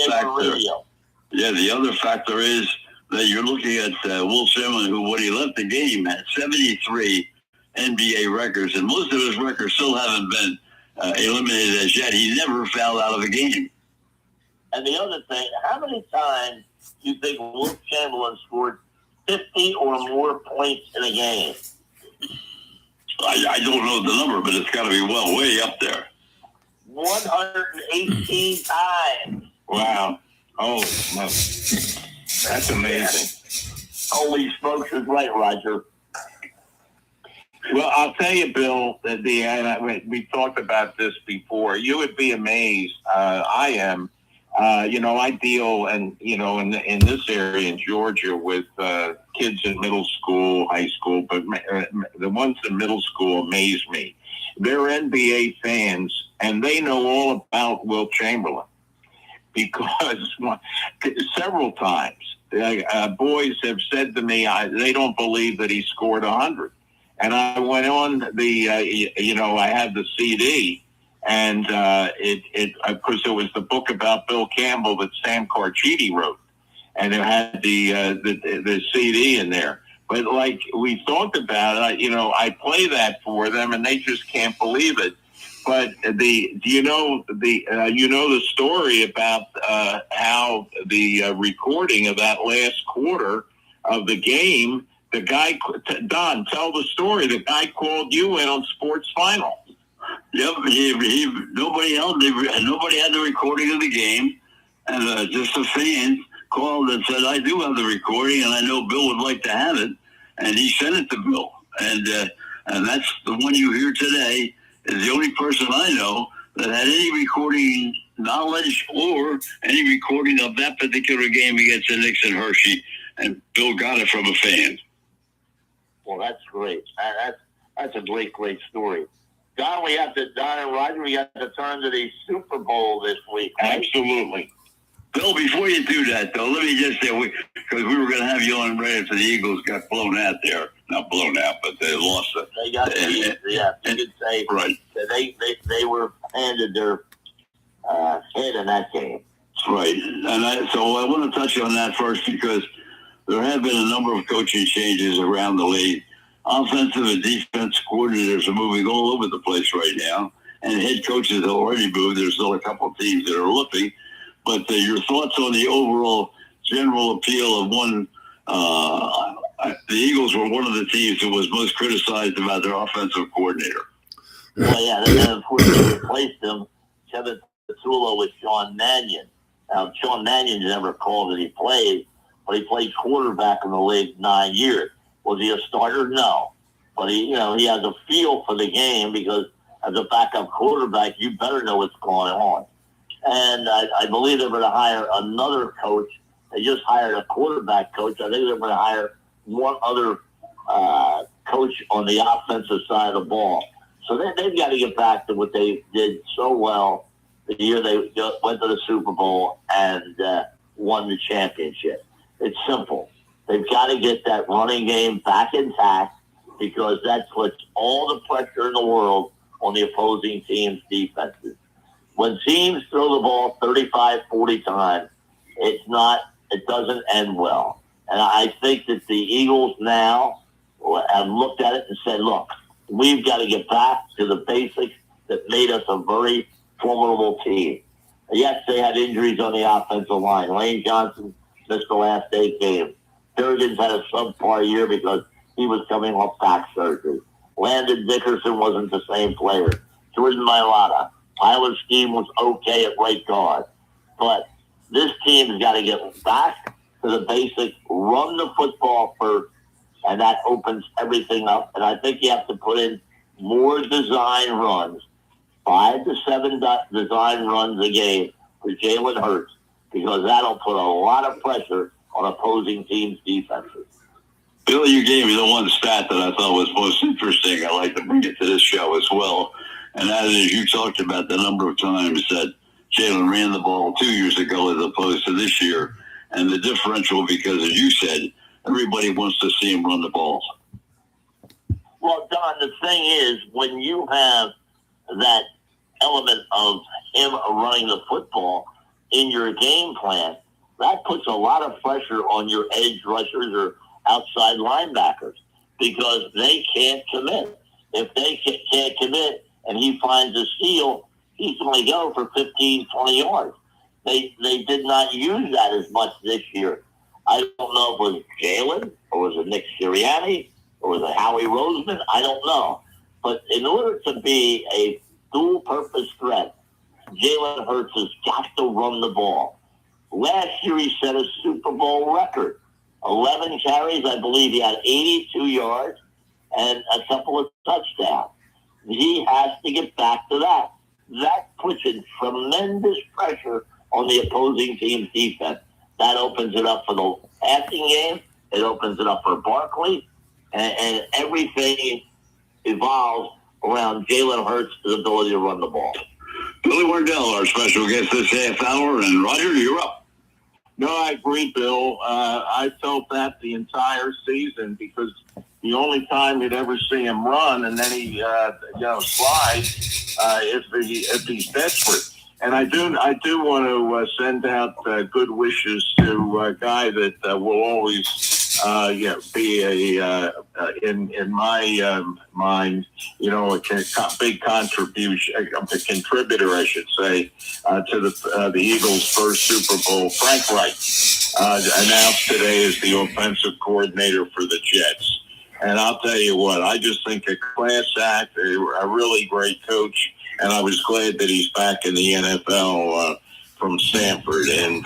factor is that you're looking at Will Chamberlain, who, when he left the game, had 73 NBA records, and most of his records still haven't been eliminated as yet. He never fouled out of a game. And the other thing, how many times do you think Will Chamberlain scored 50 or more points in a game? I don't know the number, but it's got to be well way up there. 118 times. Wow. Oh, no. That's amazing. Holy smokes is right, Roger. Well, I'll tell you, Bill, that we talked about this before. You would be amazed. I am. I deal in this area in Georgia with kids in middle school, high school, but the ones in middle school amaze me. They're NBA fans, and they know all about Will Chamberlain because several times boys have said to me they don't believe that he scored 100. And I went on I had the CD. And it of course, it was the book about Bill Campbell that Sam Carchidi wrote, and it had the CD in there. But like we talked about, I play that for them, and they just can't believe it. But the story about how the recording of that last quarter of the game, the guy, Don, tell the story. The guy called you in on Sports Final. Yep, nobody had the recording of the game, and just a fan called and said, "I do have the recording, and I know Bill would like to have it," and he sent it to Bill, and that's the one you hear today. Is the only person I know that had any recording knowledge or any recording of that particular game against the Knicks and Hershey, and Bill got it from a fan. Well, that's great. That's a great story. Don and Roger, we have to turn to the Super Bowl this week. Right? Absolutely. Bill, before you do that, though, let me just say, because we were going to have you on right after the Eagles got blown out there. Not blown out, but they lost it. They got beat, yeah. You could say right. They were handed their head in that game. Right. So I want to touch on that first because there have been a number of coaching changes around the league. Offensive and defense coordinators are moving all over the place right now, and head coaches have already moved. There's still a couple of teams that are looking. But your thoughts on the overall general appeal of one? The Eagles were one of the teams that was most criticized about their offensive coordinator. Well, yeah, and then of course they replaced him, Kevin Petullo, with Sean Mannion. Now, Sean Mannion never called that he played, but he played quarterback in the league 9 years. Was he a starter? No. But he has a feel for the game because as a backup quarterback, you better know what's going on. And I believe they're going to hire another coach. They just hired a quarterback coach. I think they're going to hire one other coach on the offensive side of the ball. So they've got to get back to what they did so well the year they went to the Super Bowl and won the championship. It's simple. They've got to get that running game back intact because that puts all the pressure in the world on the opposing team's defenses. When teams throw the ball 35, 40 times, it doesn't end well. And I think that the Eagles now have looked at it and said, look, we've got to get back to the basics that made us a very formidable team. Yes, they had injuries on the offensive line. Lane Johnson missed the last 8 games. Durgan's had a subpar year because he was coming off back surgery. Landon Dickerson wasn't the same player. Jordan Mailata. Tyler Scheme was okay at right guard. But this team has got to get back to the basic, run the football first, and that opens everything up. And I think you have to put in more design runs, 5 to 7 design runs a game for Jalen Hurts, because that'll put a lot of pressure on opposing teams' defenses. Billy, you gave me the one stat that I thought was most interesting. I like to bring it to this show as well. And that is, you talked about the number of times that Jalen ran the ball 2 years ago as opposed to this year. And the differential, because as you said, everybody wants to see him run the ball. Well, Don, the thing is, when you have that element of him running the football in your game plan, that puts a lot of pressure on your edge rushers or outside linebackers because they can't commit. If they can't commit and he finds a steal, he's going to go for 15, 20 yards. They did not use that as much this year. I don't know if it was Jalen or was it Nick Sirianni or was it Howie Roseman? I don't know. But in order to be a dual-purpose threat, Jalen Hurts has got to run the ball. Last year he set a Super Bowl record. 11 carries, I believe he had 82 yards and a couple of touchdowns. He has to get back to that. That puts in tremendous pressure on the opposing team's defense. That opens it up for the passing game. It opens it up for Barkley. And everything evolves around Jalen Hurts' ability to run the ball. Billy Warndel, our special guest this half hour. And Roger, you're up. No, I agree, Bill. I felt that the entire season because the only time you'd ever see him run and then he, slide if he's desperate. And I do want to send out good wishes to a guy that will always, be in my mind, a big contribution, a contributor, I should say, to the Eagles' first Super Bowl. Frank Reich announced today as the offensive coordinator for the Jets. And I'll tell you what, I just think a class act, a really great coach. And I was glad that he's back in the NFL from Stanford. And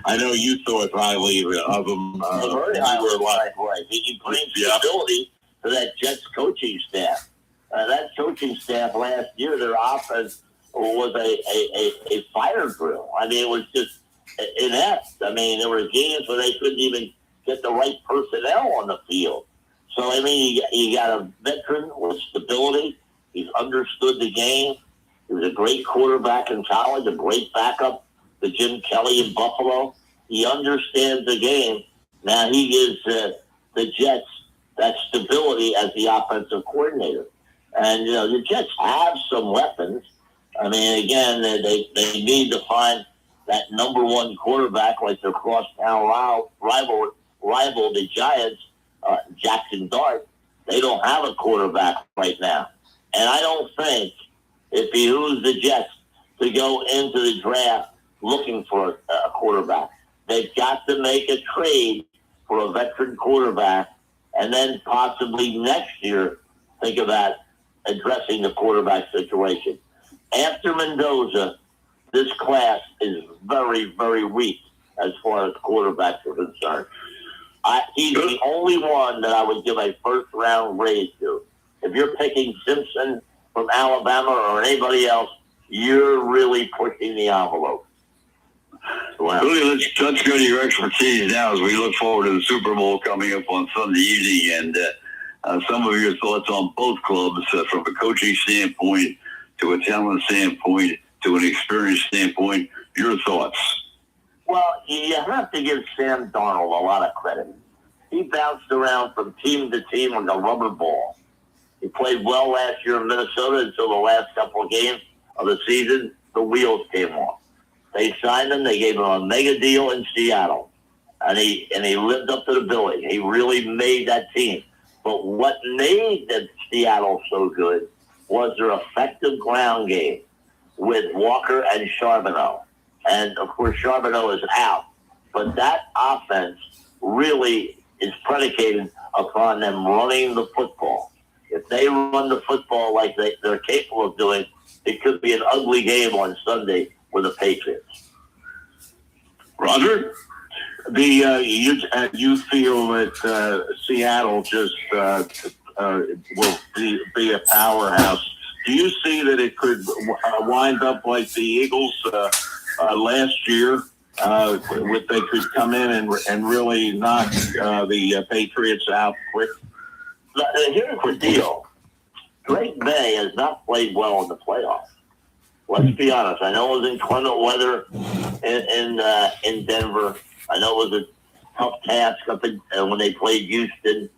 I know you thought highly of him. Very highly. He brings stability to that Jets coaching staff. That coaching staff last year, their offense was a fire drill. I mean, it was just inept. I mean, there were games where they couldn't even get the right personnel on the field. So, I mean, you got a veteran with stability. He's understood the game. He was a great quarterback in college, a great backup to Jim Kelly in Buffalo. He understands the game. Now he gives the Jets that stability as the offensive coordinator. And, the Jets have some weapons. I mean, again, they need to find that number one quarterback like their crosstown rival, the Giants, Jackson Dart. They don't have a quarterback right now. And I don't think it behooves the Jets to go into the draft looking for a quarterback. They've got to make a trade for a veteran quarterback and then possibly next year think about addressing the quarterback situation. After Mendoza, this class is very, very weak as far as quarterbacks are concerned. He's the only one that I would give a first-round raise to. If you're picking Simpson from Alabama or anybody else, you're really pushing the envelope. Wow. Billy, let's go to your expertise now as we look forward to the Super Bowl coming up on Sunday evening and some of your thoughts on both clubs from a coaching standpoint to a talent standpoint to an experience standpoint. Your thoughts? Well, you have to give Sam Darnold a lot of credit. He bounced around from team to team like a rubber ball. He played well last year in Minnesota until the last couple of games of the season. The wheels came off. They signed him. They gave him a mega deal in Seattle. And he lived up to the billing. He really made that team. But what made Seattle so good was their effective ground game with Walker and Charbonneau. And, of course, Charbonneau is out. But that offense really is predicated upon them running the football. If they run the football like they're capable of doing, it could be an ugly game on Sunday with the Patriots. Roger? You feel that Seattle just will be a powerhouse. Do you see that it could wind up like the Eagles last year? They could come in and really knock the Patriots out quick? Here's the deal. Drake May has not played well in the playoffs. Let's be honest. I know it was inclement weather in Denver. I know it was a tough task when they played Houston.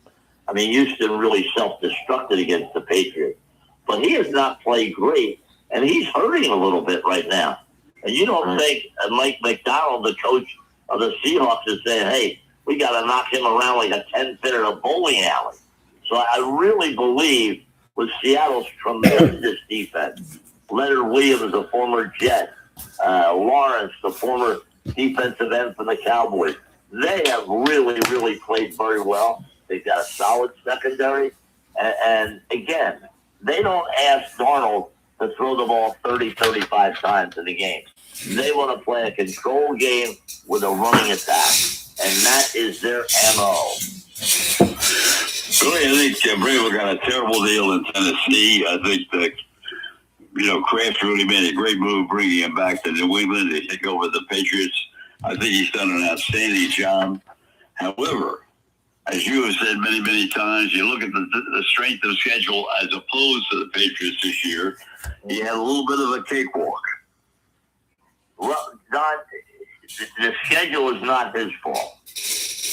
I mean, Houston really self-destructed against the Patriots. But he has not played great, and he's hurting a little bit right now. And you don't think Mike McDonald, the coach of the Seahawks, is saying, hey, we got to knock him around like a 10-pin in a bowling alley. So I really believe with Seattle's tremendous defense, Leonard Williams, the former Jet, Lawrence, the former defensive end for the Cowboys, they have really, really played very well. They've got a solid secondary. And again, they don't ask Darnold to throw the ball 30, 35 times in the game. They want to play a control game with a running attack. And that is their MO. Really, I think Vrabel got a terrible deal in Tennessee. I think that, Kraft really made a great move bringing him back to New England to take over the Patriots. I think he's done an outstanding job. However, as you have said many, many times, you look at the strength of schedule as opposed to the Patriots this year, he had a little bit of a cakewalk. Well, Don, the schedule is not his fault.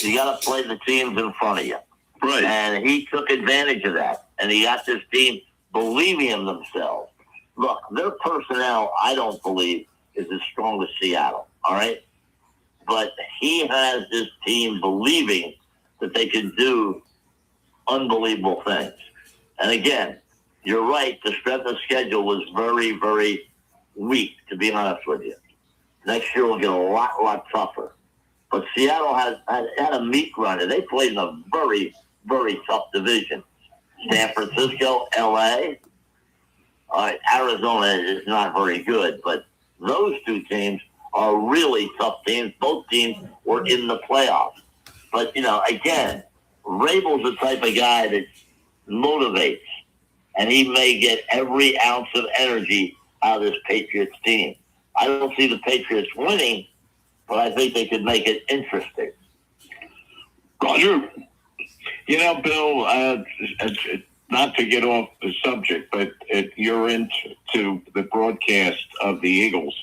You got to play the teams in front of you. Right. And he took advantage of that. And he got this team believing in themselves. Look, their personnel, I don't believe, is as strong as Seattle. All right? But he has this team believing that they can do unbelievable things. And again, you're right, the strength of schedule was very, very weak, to be honest with you. Next year will get a lot tougher. But Seattle had a meat grinder. They played in a very, very tough division. San Francisco, L.A., Arizona is not very good, but those two teams are really tough teams. Both teams were in the playoffs. But, again, Vrabel's the type of guy that motivates, and he may get every ounce of energy out of this Patriots team. I don't see the Patriots winning, but I think they could make it interesting. Roger? Bill, not to get off the subject, but you're into the broadcast of the Eagles.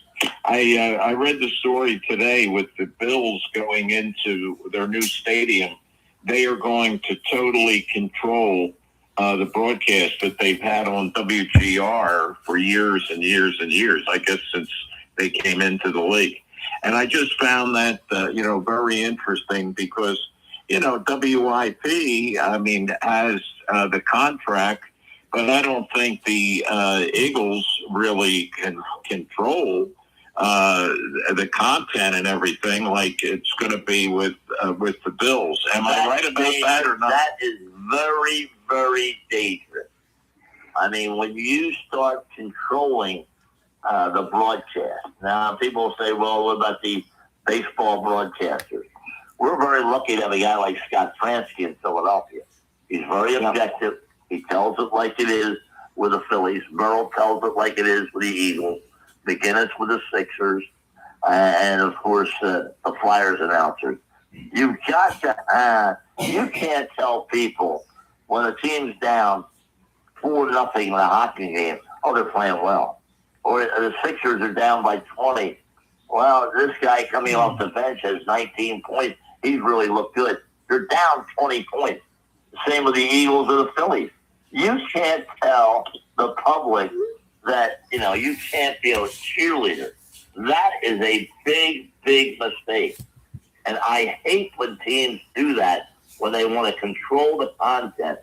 I read the story today with the Bills going into their new stadium. They are going to totally control the broadcast that they've had on WGR for years and years and years, I guess since they came into the league. And I just found that, very interesting because, WIP, has the contract, but I don't think the Eagles really can control the content and everything like it's going to be with the Bills. Am I right about that or not? That is very, very dangerous. I mean, when you start controlling the broadcast. Now, people say, well, what about the baseball broadcasters? We're very lucky to have a guy like Scott Fransky in Philadelphia. He's very objective. He tells it like it is with the Phillies. Merrill tells it like it is with the Eagles. McGinnis with the Sixers. And, of course, the Flyers announcers. You've got to you can't tell people when a team's down 4-0 in a hockey game, oh, they're playing well. Or the Sixers are down by 20. Well, this guy coming off the bench has 19 points. He's really looked good. They're down 20 points. Same with the Eagles or the Phillies. You can't tell the public that, you can't be a cheerleader. That is a big, big mistake. And I hate when teams do that when they want to control the content.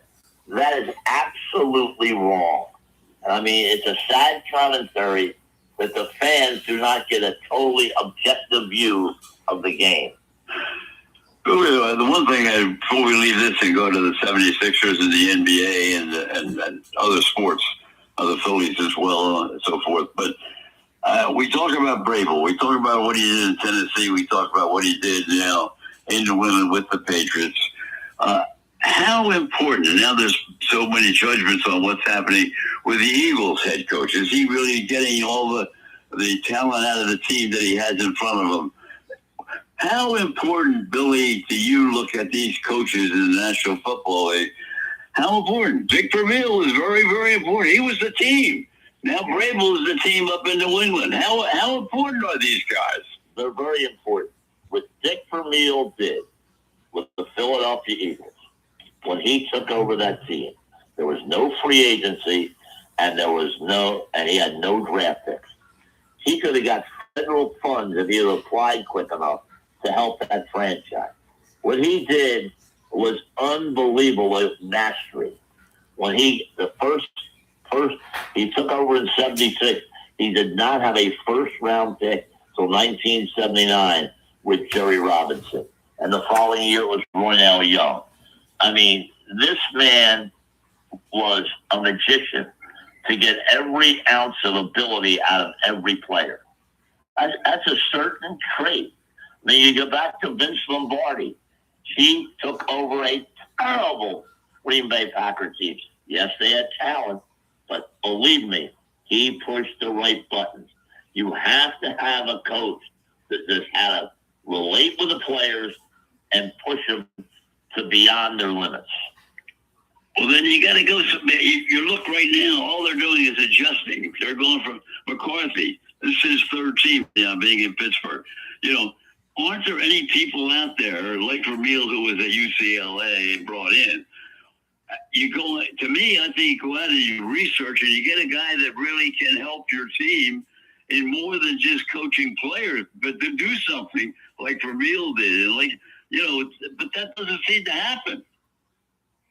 That is absolutely wrong. And I mean, it's a sad commentary that the fans do not get a totally objective view of the game. The one thing, before we leave this and go to the 76ers and the NBA and other sports, other Phillies as well, and so forth, but we talk about Vrabel. We talk about what he did in Tennessee. We talk about what he did now in New England with the Patriots. How important, and now there's so many judgments on what's happening with the Eagles head coach. Is he really getting all the talent out of the team that he has in front of him? How important, Billy, do you look at these coaches in the National Football League? How important? Dick Vermeil is very, very important. He was the team. Now Vrabel is the team up in New England. How important are these guys? They're very important. What Dick Vermeil did with the Philadelphia Eagles, when he took over that team. There was no free agency, and he had no draft picks. He could have got federal funds if he had applied quick enough to help that franchise. What he did was unbelievable with mastery. When he took over in 76, he did not have a first-round pick until 1979 with Jerry Robinson. And the following year it was Warndel Young. I mean, this man was a magician to get every ounce of ability out of every player. That's a certain trait. I mean, you go back to Vince Lombardi. He took over a terrible Green Bay Packers team. Yes, they had talent, but believe me, he pushed the right buttons. You have to have a coach that just had to relate with the players and push them to beyond their limits. Well, then you got to go. You look right now, all they're doing is adjusting. They're going from McCarthy. This is his third team now, being in Pittsburgh. Aren't there any people out there, like Vermeil, who was at UCLA and brought in? You go, to me, I think you go out and you research and you get a guy that really can help your team in more than just coaching players, but to do something like Vermeil did. But that doesn't seem to happen.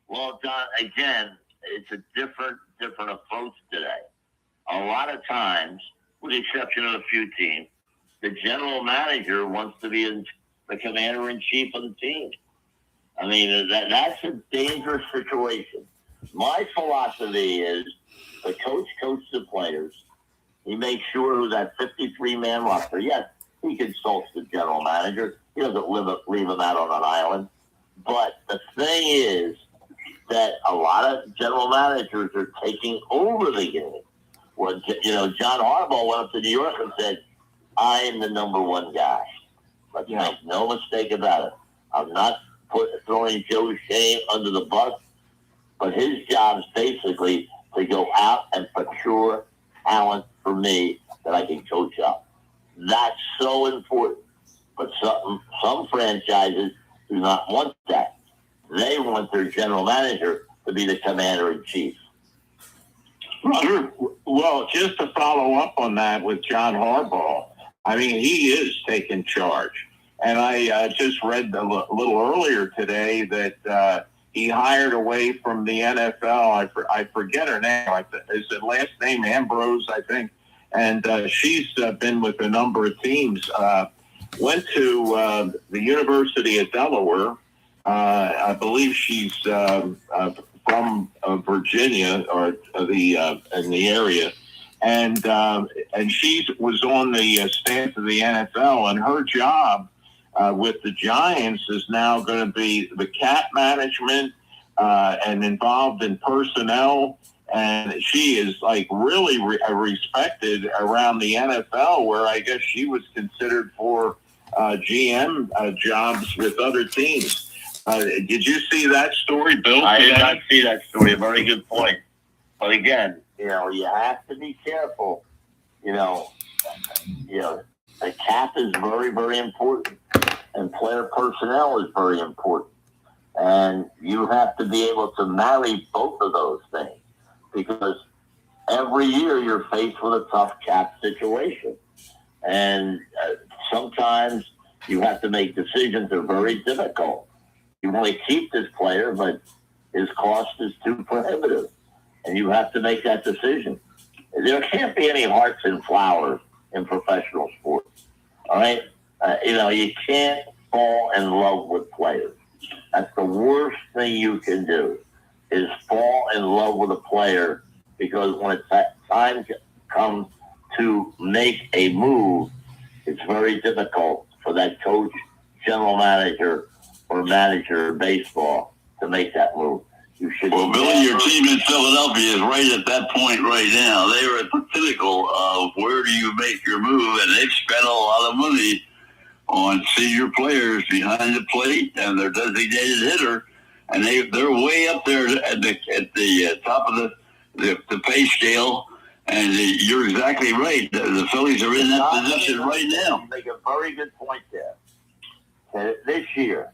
Well, Don, again, it's a different approach today. A lot of times, with the exception of a few teams, the general manager wants to be the commander-in-chief of the team. I mean, that's a dangerous situation. My philosophy is the coach coaches the players. He makes sure who that 53-man roster. Yes, he consults the general manager. He doesn't leave him out on an island. But the thing is that a lot of general managers are taking over the game. When, John Harbaugh went up to New York and said, I am the number one guy. Let's make no mistake about it. I'm not throwing Joe Shane under the bus, but his job is basically to go out and procure talent for me that I can coach up. That's so important. But some franchises do not want that. They want their general manager to be the commander-in-chief. Roger, well, just to follow up on that with John Harbaugh, I mean, he is taking charge. And I just read a little earlier today that he hired away from the NFL. I forget her name. Is it last name Ambrose, I think? And she's been with a number of teams. Went to the University of Delaware. I believe she's from Virginia or in the area. And she was on the staff of the NFL, and her job with the Giants is now going to be the cap management and involved in personnel. And she is really respected around the NFL, where I guess she was considered for GM jobs with other teams. Did you see that story, Bill? I did not see that story. A very good point. But again, you have to be careful. The cap is very, very important, and player personnel is very important. And you have to be able to marry both of those things, because every year you're faced with a tough cap situation. And sometimes you have to make decisions that are very difficult. You want to keep this player, but his cost is too prohibitive. And you have to make that decision. There can't be any hearts and flowers in professional sports. All right? You can't fall in love with players. That's the worst thing you can do, is fall in love with a player, because when it's time comes to make a move, it's very difficult for that coach, general manager, or manager in baseball to make that move. Well, Billy, your team in Philadelphia is right at that point right now. They are at the pinnacle of where do you make your move, and they've spent a lot of money on senior players behind the plate and their designated hitter, and they're way up there at the top of the pay scale. And you're exactly right. The Phillies are in that position right now. You make a very good point there. This year,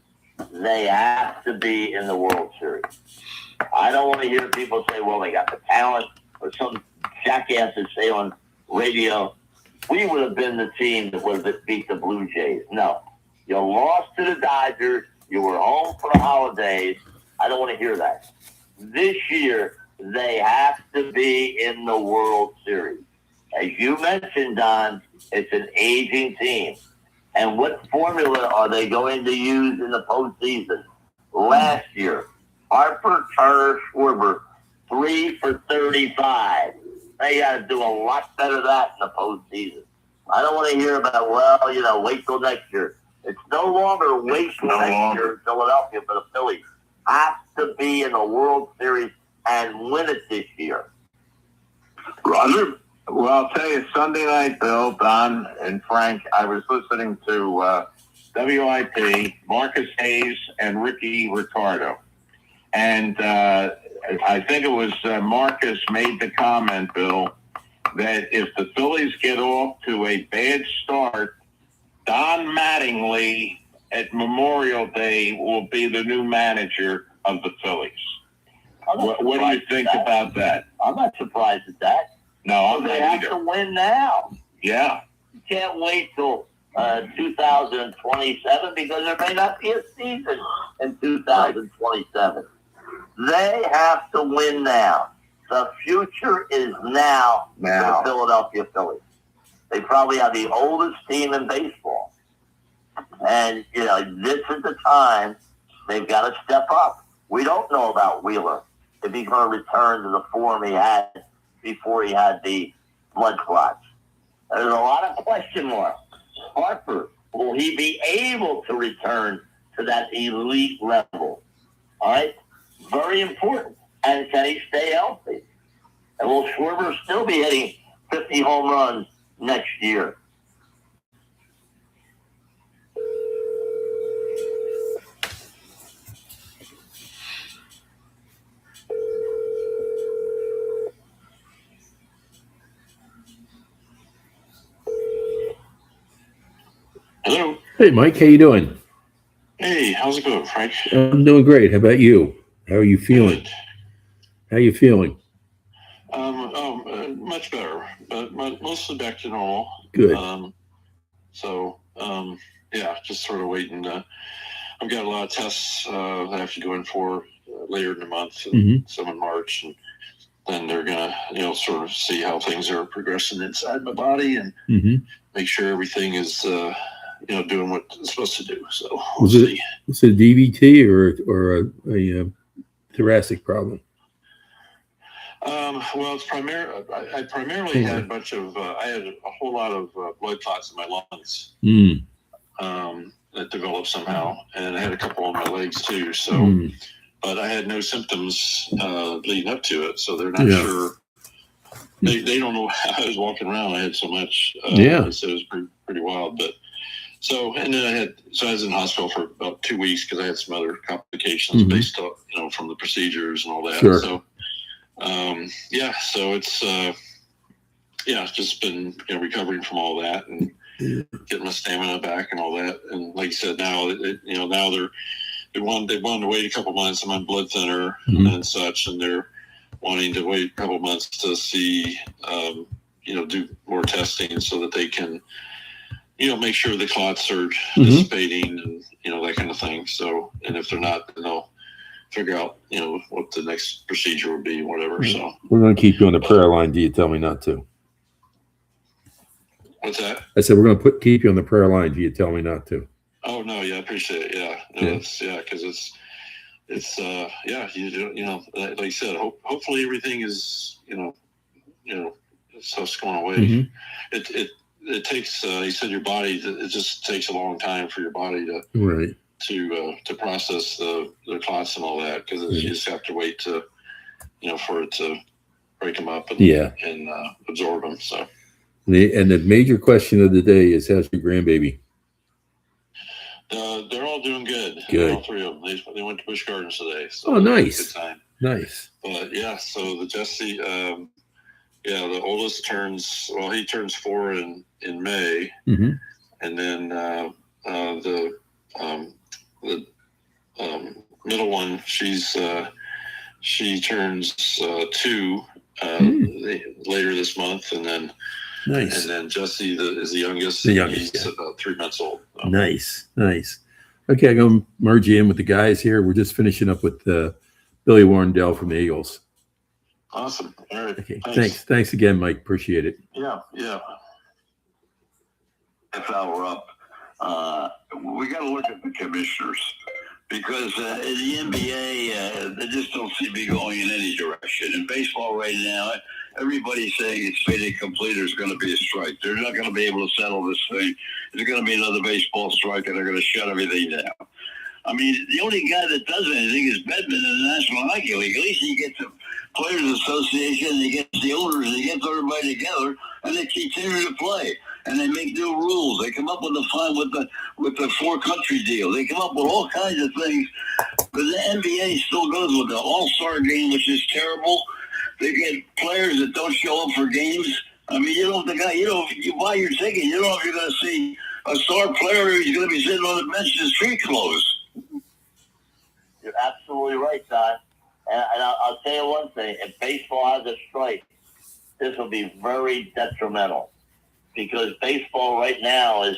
they have to be in the World Series. I don't want to hear people say, well, they got the talent, or some jackasses say on radio, we would have been the team that would have beat the Blue Jays. No. You lost to the Dodgers. You were home for the holidays. I don't want to hear that. This year, they have to be in the World Series. As you mentioned, Don, it's an aging team. And what formula are they going to use in the postseason? Last year, Harper, Turner, Schwarber, 3 for 35. They got to do a lot better than that in the postseason. I don't want to hear about, well, wait till next year. It's no longer wait till next year in Philadelphia for the Phillies. Have to be in the World Series and win it this year. Roger. Well, I'll tell you, Sunday night, Bill, Don, and Frank, I was listening to WIP, Marcus Hayes, and Ricky Ricardo. And I think it was Marcus made the comment, Bill, that if the Phillies get off to a bad start, Don Mattingly at Memorial Day will be the new manager of the Phillies. What do you think about that? I'm not surprised at that. No, I'm They not have either. to win now. Yeah. You can't wait till 2027 because there may not be a season in 2027. They have to win now. The future is now for the Philadelphia Phillies. They probably have the oldest team in baseball. And, this is the time they've got to step up. We don't know about Wheeler, if he's going to return to the form he had before he had the blood clots. There's a lot of question marks. Harper, will he be able to return to that elite level? All right? Very important. And can he stay healthy? And will Schwarber still be hitting 50 home runs next year? Hello. Hey, Mike, how you doing? Hey, how's it going, Frank? I'm doing great. How about you? How are you feeling? Good. How you feeling? Much better, but mostly back to normal. Good. Yeah, just sort of waiting. I've got a lot of tests that I have to go in for later in the month, and some in March, and then they're gonna, sort of see how things are progressing inside my body and make sure everything is, doing what it's supposed to do. So we'll see. Was it a DVT or a thoracic problem? Well, it's I primarily had a bunch of, I had a whole lot of blood clots in my lungs that developed somehow, and I had a couple on my legs too. So, but I had no symptoms leading up to it, so they're not sure. They don't know how I was walking around. I had so much. So it was pretty wild. But and then I was in the hospital for about 2 weeks because I had some other complications based on, from the procedures and all that. Sure. So, so it's just been recovering from all that and getting my stamina back and all that. And like you said, now now they wanted to wait a couple months. I'm on blood thinner and such, and they're wanting to wait a couple months to see do more testing so that they can make sure the clots are dissipating and that kind of thing. So, and if they're not, then they'll figure out, what the next procedure would be, whatever. So we're going to keep you on the prayer line. Do you tell me not to? What's that? I said, we're going to keep you on the prayer line. Do you tell me not to? Oh no. Yeah. I appreciate it. Yeah. No, cause it's like you said, hopefully everything is, stuff's going away. It takes, you said your body, it just takes a long time for your body to process the clots and all that, because you just have to wait to, for it to break them up and absorb them. So, the major question of the day is, how's your grandbaby? They're all doing good. Good. All three of them. They went to Busch Gardens today. So nice. Good time. Nice. But so the Jesse, the oldest he turns 4 in May, and then the middle one, she turns 2 later this month, and then Nice. and then Jesse is the youngest. The youngest, He's about 3 months old. So. Nice. Okay, I'm going to merge you in with the guys here. We're just finishing up with Billy Warndel from the Eagles. Awesome. All right. Okay, thanks again, Mike. Appreciate it. Yeah. If we're up, we got to look at the commissioners because in the NBA, they just don't seem to be going in any direction. In baseball right now, everybody's saying it's fait accompli. There's going to be a strike. They're not going to be able to settle this thing. There's going to be another baseball strike, and they're going to shut everything down. I mean, the only guy that does anything is Bedman in the National Hockey League. At least he gets the Players Association, he gets the owners, he gets everybody together, and they continue to play. And they make new rules. They come up with the 4-country deal. They come up with all kinds of things. But the NBA still goes with the All-Star game, which is terrible. They get players that don't show up for games. I mean, you buy your ticket, you don't know if you're going to see a star player who's going to be sitting on the bench in street clothes. You're absolutely right, Don. And I'll tell you one thing. If baseball has a strike, this will be very detrimental. Because baseball right now is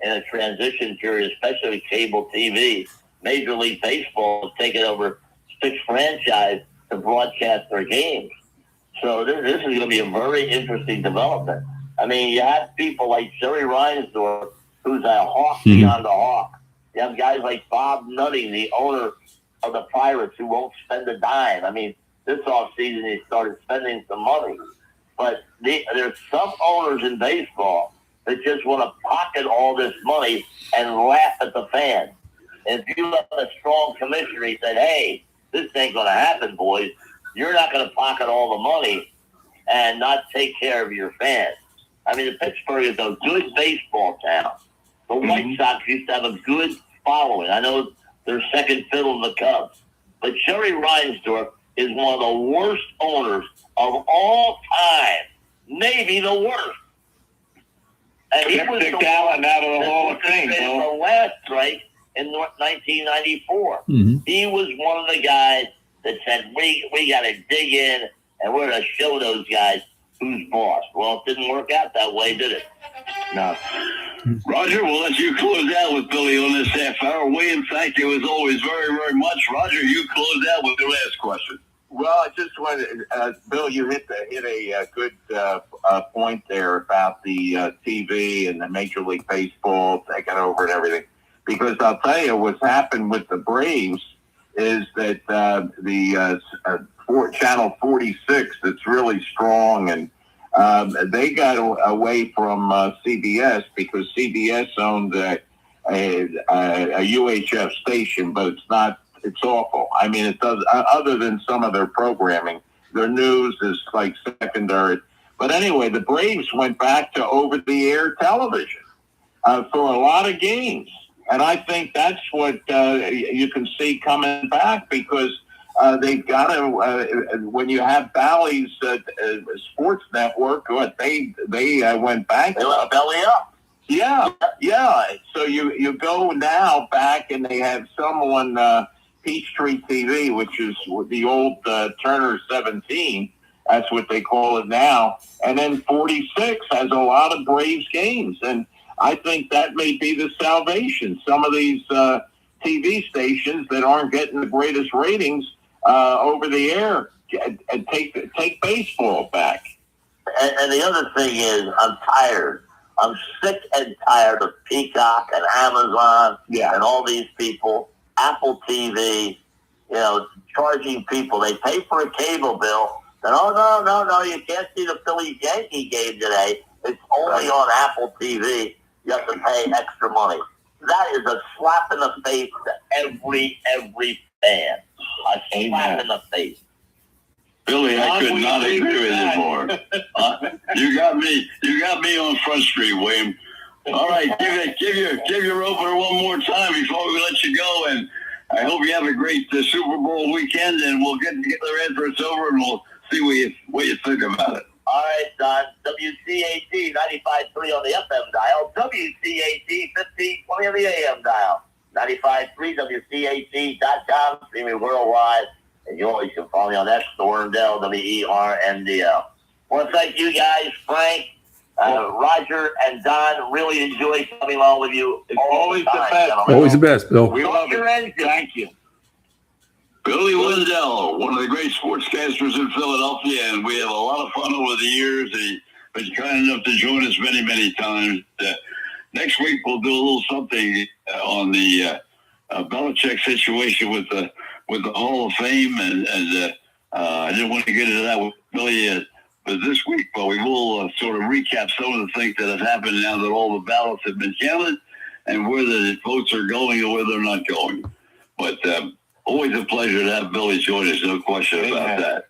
in a transition period, especially with cable TV. Major League Baseball has taken over 6 franchises to broadcast their games. So this is going to be a very interesting development. I mean, you have people like Jerry Reinsdorf, who's a hawk beyond a hawk. You have guys like Bob Nutting, the owner of the Pirates, who won't spend a dime. I mean, this offseason he started spending some money. But there's some owners in baseball that just want to pocket all this money and laugh at the fans. And if you let a strong commissioner, he said, hey, this ain't going to happen, boys. You're not going to pocket all the money and not take care of your fans. I mean, Pittsburgh is a good baseball town. The White Sox used to have a good following. I know they're second fiddle to the Cubs. But Jerry Reinsdorf is one of the worst owners of all time. Maybe the worst. And he was the Allen out of the Hall of Fame. The last strike in 1994. He was one of the guys that said, we got to dig in and we're going to show those guys who's boss. Well, it didn't work out that way, did it? No. Roger, we'll let you close out with Billy on this half hour. William, thank you as always very, very much. Roger, you close out with your last question. Well, I just wanted, Bill, you hit a good point there about the TV and the Major League Baseball taking over and everything. Because I'll tell you, what's happened with the Braves is that Channel 46 that's really strong, and they got away from CBS because CBS owned a UHF station, but it's awful. I mean, it does, other than some of their programming, their news is like secondary. But anyway, the Braves went back to over-the-air television for a lot of games. And I think that's what you can see coming back because they've got to, when you have Bally's sports network, they went back. They went belly up. Yeah. So you go now back and they have someone, Peachtree TV, which is the old Turner 17. That's what they call it now. And then 46 has a lot of Braves games. And I think that may be the salvation. Some of these TV stations that aren't getting the greatest ratings over the air and take baseball back. And the other thing is, I'm tired. I'm sick and tired of Peacock and Amazon and all these people. Apple TV, charging people. They pay for a cable bill. Then, no, you can't see the Phillies Yankee game today. It's only on Apple TV. You have to pay extra money. That is a slap in the face to every fan. A slap in the face. Billy, I could not agree with you more. You got me on Front Street, William. All right, give your opener one more time before we let you go, and I hope you have a great Super Bowl weekend, and we'll get together after it's over, and we'll see what you think about it. All right, Don. WCAT 95.3 on the FM dial. WCAT 1520 on the AM dial. 95.3 WCAT.com, streaming worldwide. And you always can follow me on X, Warndel, WERNDL. I want to thank you guys, Frank, Roger, and Don. Really enjoy coming along with you. Always the best. Gentlemen. Always the best, Bill. We love it. Thank you. Billy Warndel, one of the great sportscasters in Philadelphia, and we have a lot of fun over the years. He's been kind enough to join us many, many times. Next week, we'll do a little something on the Belichick situation with the Hall of Fame, and I didn't want to get into that with Billy this week, but we will sort of recap some of the things that have happened now that all the ballots have been counted and where the votes are going or where they're not going. But always a pleasure to have Billy join us, no question about that.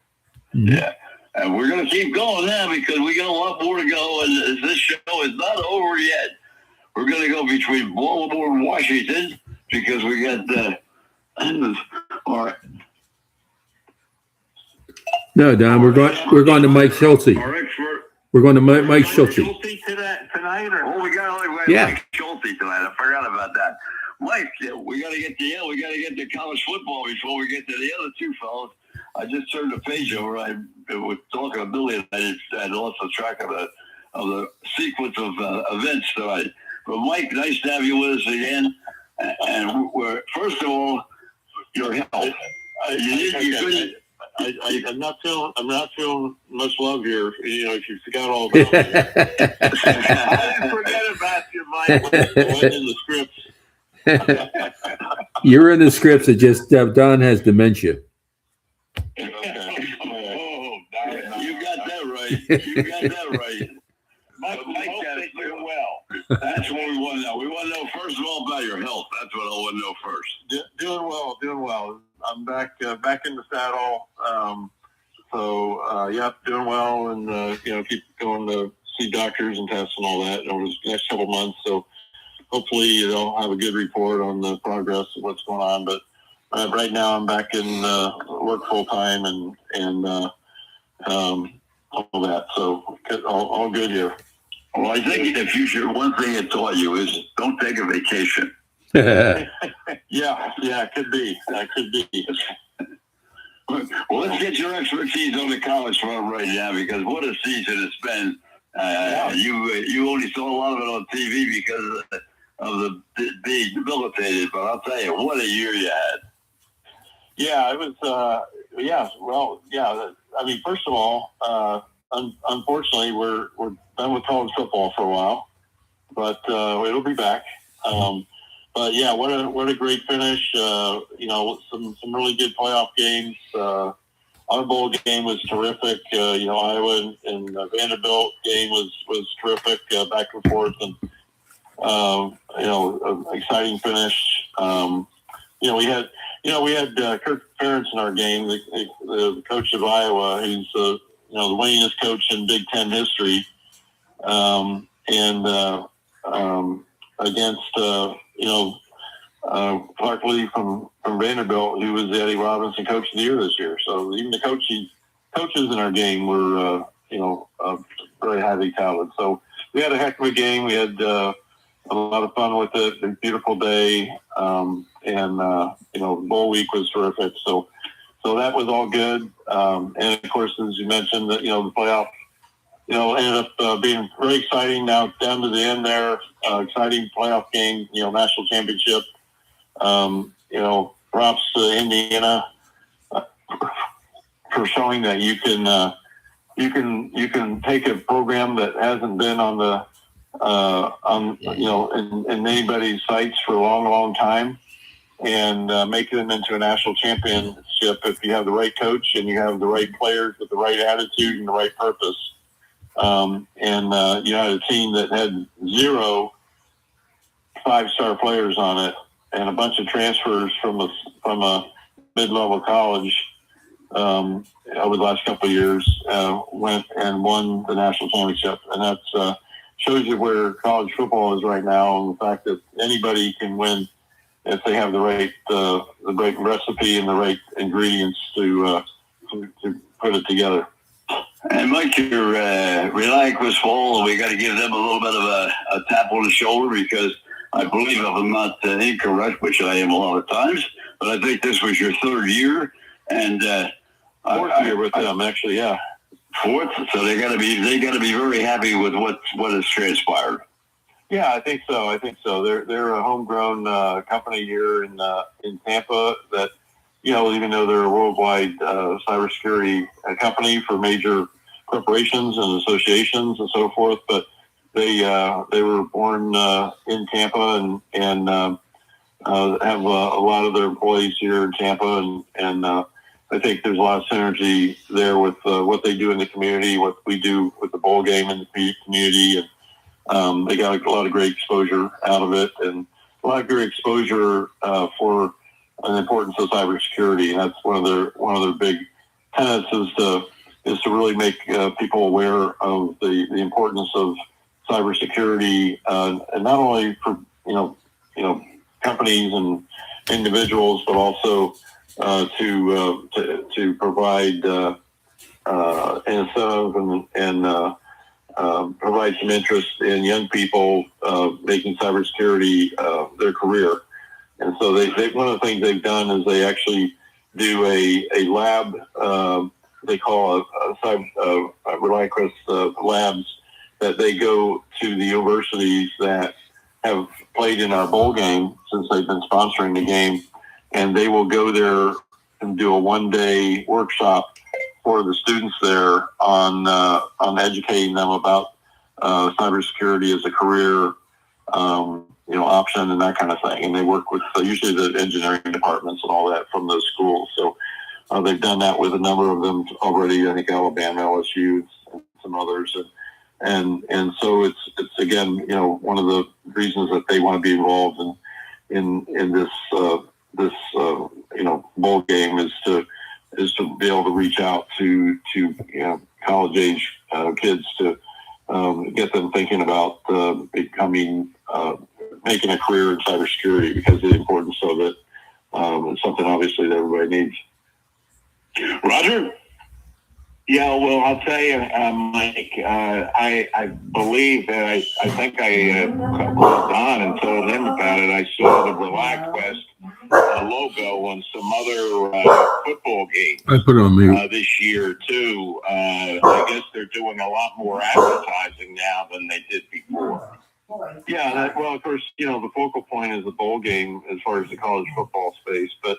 Mm-hmm. Yeah. And we're going to keep going now because we got a lot more to go, and this show is not over yet. We're going to go between Baltimore and Washington because we got all right. No, Don, we're going to Mike Schulze. Our expert. We're going to Mike Schulze. Tonight, or Oh, we got Mike Schulze tonight. I forgot about that. Mike, we got to get to college football before we get to the other two fellows. I just turned the page over. I was talking to Billy, and I lost the track of the sequence of events tonight. But Mike, nice to have you with us again. And we're first of all, your health. I'm not feeling much love here. You know, if you forgot all about it. I didn't forget about you, Mike. Wasn't in the scripts. You're in the scripts. It just Don has dementia. You got that right. You got that right. Mike, hope doing well. That's what we want to know. We want to know, first of all, about your health. That's what I want to know first. Doing well. I'm back in the saddle. Doing well, and keep going to see doctors and tests and all that over the next couple months. So hopefully they'll have a good report on the progress of what's going on. But right now I'm back in work full time and all that. So all good here. Well, I think in the future, one thing it taught you is don't take a vacation. Yeah, could be. Well, let's get your expertise on the college front right now, because what a season it's been. You only saw a lot of it on TV because of the being debilitated, but I'll tell you, what a year you had. Yeah, it was. I mean, first of all, unfortunately, we're done with college football for a while, but it'll be back. But yeah, what a great finish. Some really good playoff games. Our bowl game was terrific. Iowa and Vanderbilt game was terrific, back and forth, and an exciting finish. We had Kirk Ferentz in our game, the coach of Iowa, who's the winningest coach in Big Ten history, against Clark Lee from Vanderbilt, who was the Eddie Robinson Coach of the Year this year. So even the coaches in our game were very highly touted. So we had a heck of a game. We had a lot of fun with it. A beautiful day, bowl week was terrific. So that was all good. And of course, as you mentioned, that the playoff, ended up being very exciting. Now down to the end there, exciting playoff game. National championship. Props to Indiana for showing that you can take a program that hasn't been on the in anybody's sights for a long time, and make them into a national championship if you have the right coach and you have the right players with the right attitude and the right purpose. You had a team that had 0 5-star players on it and a bunch of transfers from a mid-level college over the last couple of years, went and won the national championship. And that shows you where college football is right now, and the fact that anybody can win if they have the right recipe and the right ingredients to put it together. And Mike, your Realiaquest fall, we got to give them a little bit of a tap on the shoulder, because I believe, if I'm not incorrect, which I am a lot of times, but I think this was your third year, and fourth year with them, actually, yeah. Fourth, so they got to be very happy with what has transpired. Yeah, I think so. They're a homegrown company here in Tampa that, even though they're a worldwide cybersecurity company for major corporations and associations and so forth, but they were born in Tampa and have a lot of their employees here in Tampa, and I think there's a lot of synergy there with what they do in the community, what we do with the bowl game in the community, and they got a lot of great exposure out of it, and a lot of great exposure for the importance of cybersecurity. And that's one of their big tenets is to really make people aware of the importance of cybersecurity, and not only for companies and individuals, but also to provide incentive and provide some interest in young people making cybersecurity their career. And so they one of the things they've done is they actually do a lab they call a Realiaquest labs, that they go to the universities that have played in our bowl game, since they've been sponsoring the game, and they will go there and do a one-day workshop for the students there on educating them about cybersecurity as a career option and that kind of thing. And they work with usually the engineering departments and all that from those schools. So they've done that with a number of them already. I think Alabama, LSU, and some others, and so it's again one of the reasons that they want to be involved in this bowl game is to be able to reach out to college age kids to get them thinking about making a career in cybersecurity, because of the importance of it. It's something obviously that everybody needs. Roger? Yeah, well, I'll tell you, Mike, I believe that I think I called Don and told him about it. I saw the Realiaquest logo on some other football games. I put it on mute. This year, too. I guess they're doing a lot more advertising now than they did before. Yeah, well, of course, the focal point is the bowl game as far as the college football space, but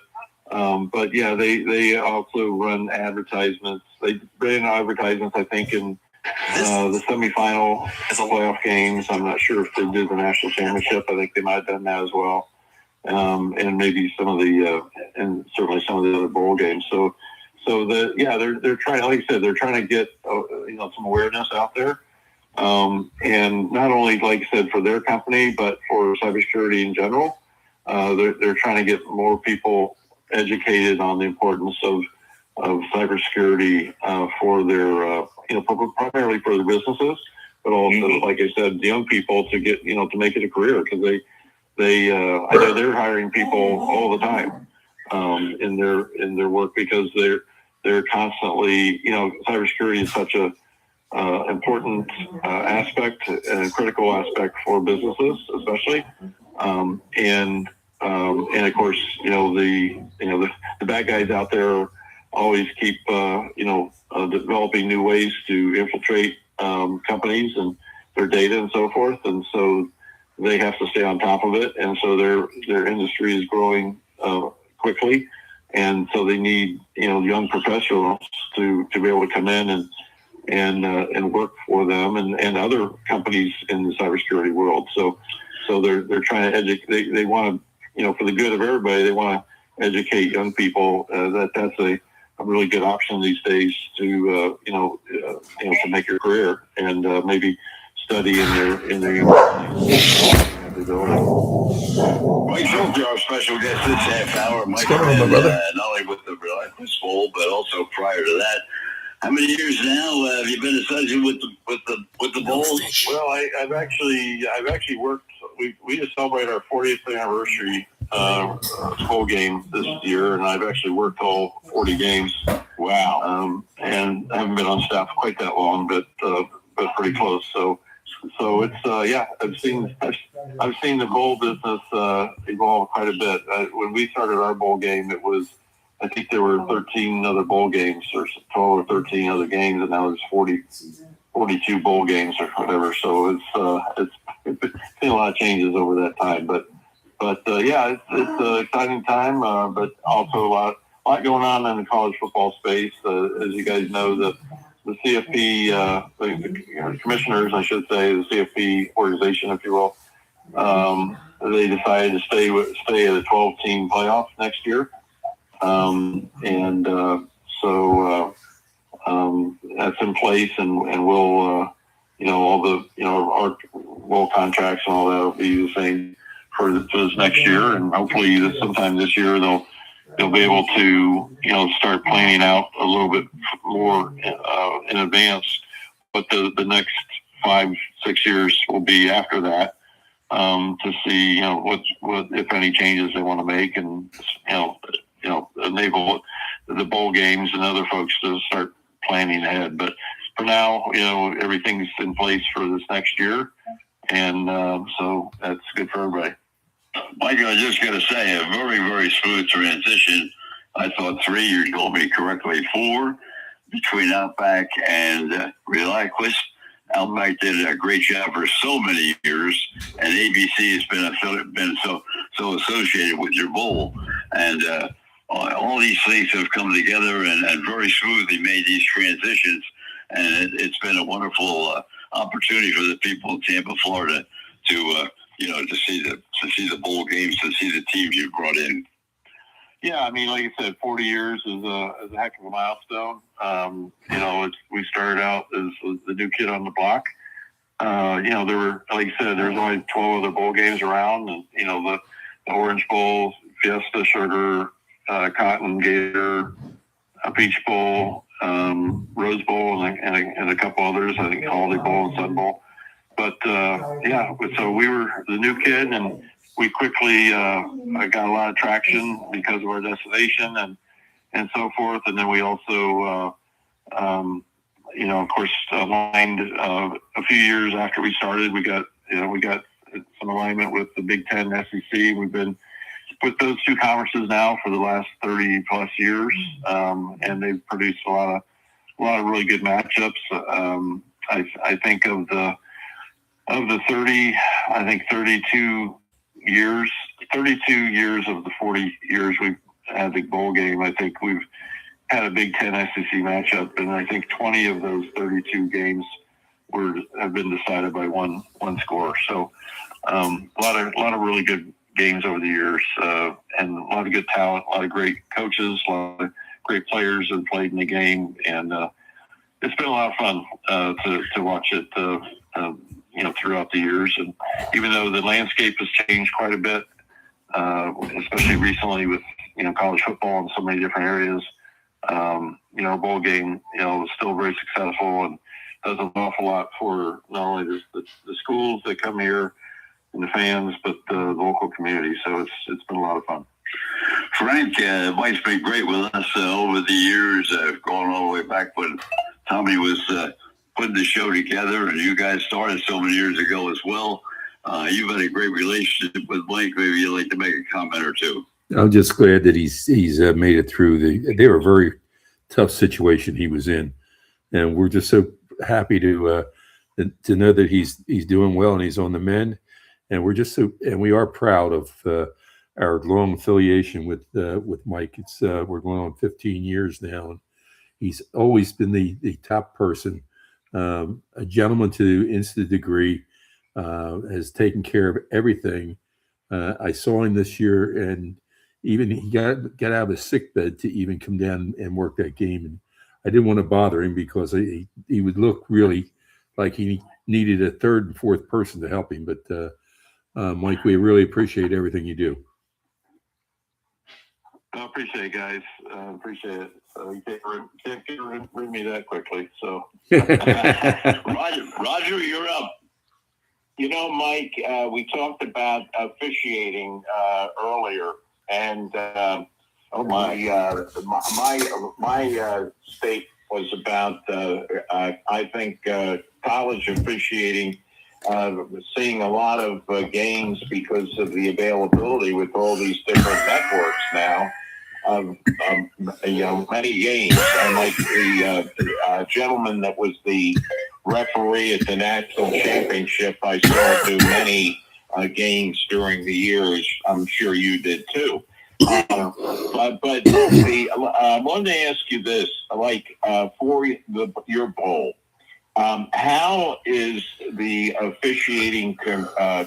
yeah, they also run advertisements. They ran advertisements, I think, in the semifinal playoff games. I'm not sure if they did the national championship. I think they might have done that as well, and maybe some of the and certainly some of the other bowl games. So they're trying. Like I said, they're trying to get some awareness out there. And not only, like I said, for their company, but for cybersecurity in general. They're trying to get more people educated on the importance of cybersecurity for their, primarily for their businesses, but also, like I said, the young people to get, to make it a career, because they I know they're hiring people all the time in their work, because they're constantly, cybersecurity is such a important aspect and a critical aspect for businesses, especially, and of course, the bad guys out there always keep developing new ways to infiltrate companies and their data and so forth, and so they have to stay on top of it, and so their industry is growing quickly, and so they need young professionals to be able to come in and work for them and other companies in the cybersecurity world. So they're trying to educate. They want to, for the good of everybody, they want to educate young people that's a really good option these days to to make your career and maybe study in their university. Mike Schulze, our special guest this half hour. Mike, going on, my brother? Not only with the Realiaquest Bowl, but also prior to that. How many years now have you been associated with the bowl? Well, I've actually worked. We just celebrated our 40th anniversary bowl game this year, and I've actually worked all 40 games. Wow! And I haven't been on staff quite that long, but pretty close. So so it's I've seen the bowl business evolve quite a bit. When we started our bowl game, it was, I think there were 13 other bowl games, or 12 or 13 other games, and now there's 42 bowl games or whatever. So it's been a lot of changes over that time. But it's an exciting time. But also a lot going on in the college football space. As you guys know, the CFP, the commissioners, I should say, the CFP organization, if you will, they decided to stay at a 12-team playoff next year. That's in place, and we'll, all the, our bowl contracts and all that will be the same for this next year, and hopefully sometime this year they'll be able to, start planning out a little bit more in advance what the next 5-6 years will be after that, to see, what if any changes they want to make, and enable the bowl games and other folks to start planning ahead. But for now, everything's in place for this next year, and so that's good for everybody. Mike, I was just going to say, a very, very smooth transition. I thought 3, you told me correctly, 4, between Outback and Realiaquest. Outback did a great job for so many years, and ABC has been so associated with your bowl. And all these things have come together and very smoothly made these transitions. And it's been a wonderful opportunity for the people in Tampa, Florida, to see the bowl games, to see the teams you brought in. Yeah, I mean, like you said, 40 years is a heck of a milestone. We started out as the new kid on the block. There were, like you said, there's only 12 other bowl games around, and the Orange Bowl, Fiesta, Sugar, Cotton, Gator, Peach Bowl, Rose Bowl, and a couple others. I think Holiday Bowl and Sun Bowl. But so we were the new kid, and we quickly got a lot of traction because of our destination and so forth. And then we also, of course, aligned a few years after we started. We got some alignment with the Big Ten, SEC. We've been with those two conferences now for the last 30 plus years, and they've produced a lot of really good matchups. I think of the 32 years of the 40 years we've had the bowl game, I think we've had a Big Ten SEC matchup, and I think 20 of those 32 games have been decided by one score. So a lot of really good games over the years, and a lot of good talent, a lot of great coaches, a lot of great players that played in the game, and it's been a lot of fun to watch it throughout the years. And even though the landscape has changed quite a bit, especially recently with college football in so many different areas, bowl game is still very successful and does an awful lot for not only the schools that come here and the fans, but the local community. So it's been a lot of fun. Frank, Mike's been great with us over the years, going all the way back when Tommy was putting the show together, and you guys started so many years ago as well. You've had a great relationship with Mike. Maybe you'd like to make a comment or two. I'm just glad that he's made it through. They were a very tough situation he was in, and we're just so happy to know that he's doing well and he's on the mend. And we are proud of our long affiliation with Mike. It's we're going on 15 years now, and he's always been the top person, a gentleman to the nth degree, has taken care of everything. I saw him this year, and even he got out of his sick bed to even come down and work that game. And I didn't want to bother him because he would look really like he needed a third and fourth person to help him. But Mike, we really appreciate everything you do. I appreciate it, guys. Appreciate it. You can't get rid of me that quickly. So, Roger, you're up. Mike, we talked about officiating earlier, and my state was about I think college officiating seeing a lot of games because of the availability with all these different networks now. Many games. And like the gentleman that was the referee at the national championship, I saw do many games during the years. I'm sure you did too. But I wanted to ask you this, for your bowl, how is the officiating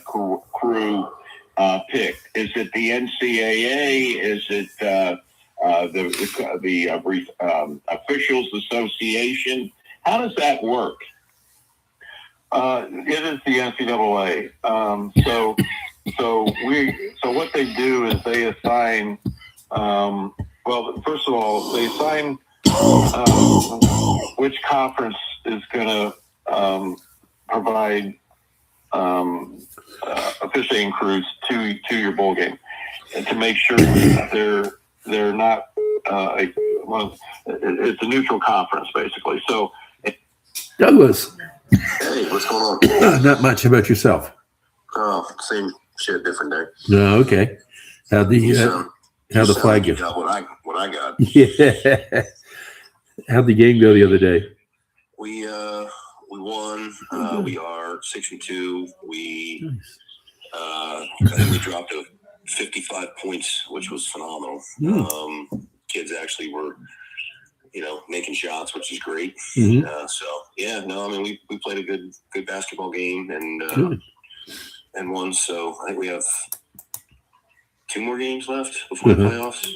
crew picked? Is it the NCAA? Is it the Officials Association? How does that work? It is the NCAA. So what they do is they assign. Well, first of all, they assign which conference is going to provide officiating crews to your bowl game, and to make sure that they're not. It's a neutral conference, basically. So, Douglas. Hey, what's going on? Not much. About yourself. Oh, same shit, different day. No, okay. How'd the flag go? Got what I got. Yeah. How'd the game go the other day? We won. We are 6-2. We I think we dropped to 55 points, which was phenomenal. Kids actually were, making shots, which is great. Mm-hmm. We played a good basketball game and won. So I think we have 2 more games left before the playoffs.